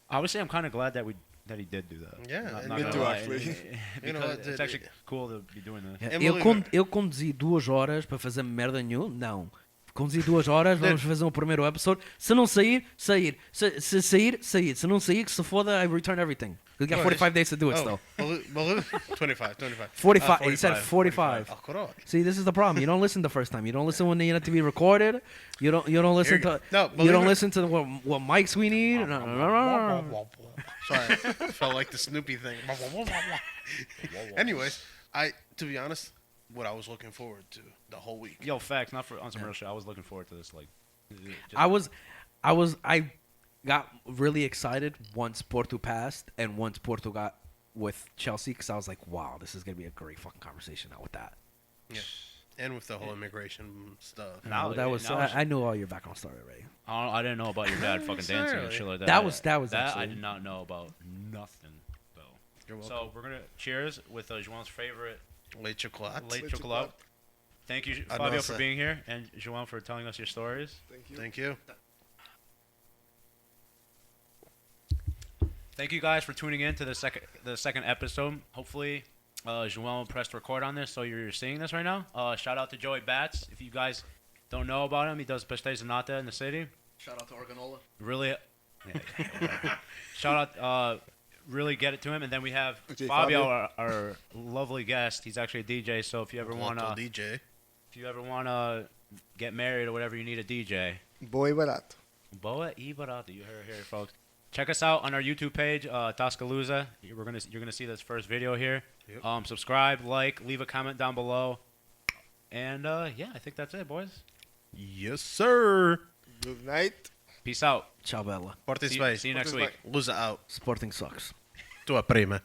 obviously, I'm kind of glad that we that he did do that. Yeah, Not- and not Me gonna too, lie. actually. You know, Because it's actually cool to be doing this. Yeah, And Eu, believe it- eu conduzi 2 horas para fazer merda nenhuma? Não. Conduzi 2 horas, vamos fazer um primeiro episode. Se não sair, sair. Se sair, sair. Se não sair, que se foda, I return everything. We got No, 45 days to do it still. 25. 45. He said 45. Oh, correct. See, this is the problem. You don't listen the first time. You don't listen when they need to be recorded. You don't listen Here you to go. No, you believe don't it- listen to what mics we need. No, no, no, no. Sorry, felt like the Snoopy thing. Anyways, to be honest, what I was looking forward to the whole week. Yo, facts, not for on some real shit. I was looking forward to this. Like, I got really excited once Porto passed and once Porto got with Chelsea because I was like, wow, this is gonna be a great fucking conversation now with that. Yeah. And with the whole immigration stuff. Now- No, that was now it's- I knew all your background story already. I didn't know about your dad fucking dancing and Necessarily. shit like that. That was that I actually- did not know about nothing though. You're welcome. So we're gonna cheers with Joan's favorite Late chocolate. late Late chocolate. chocolate. Thank you, I Fabio, know, for sir. being here, and Joan for telling us your stories. Thank you. Thank you. Thank you guys for tuning in to the second episode. Hopefully, Joan pressed record on this, so you're seeing this right now. Shout out to Joey Bats. If you guys don't know about him, he does pastéis de nata in the city. Shout out to Organola. Really, shout out. Really get it to him, and then we have Okay, Fabio, Fabio. our lovely guest. He's actually a DJ, so if you ever Local wanna, DJ. get married or whatever, you need a DJ. Boa e barato. Boa e barato. You heard it here, folks. Check us out on our YouTube page, Tasca Lusa. You're gonna see this first video here. Yep. Subscribe, like, leave a comment down below, and yeah, I think that's it, boys. Yes, sir. Good night. Peace out. Ciao, Bella. Portis See bem. you next Portis week. Lusa out. Sporting sucks. Tua prima.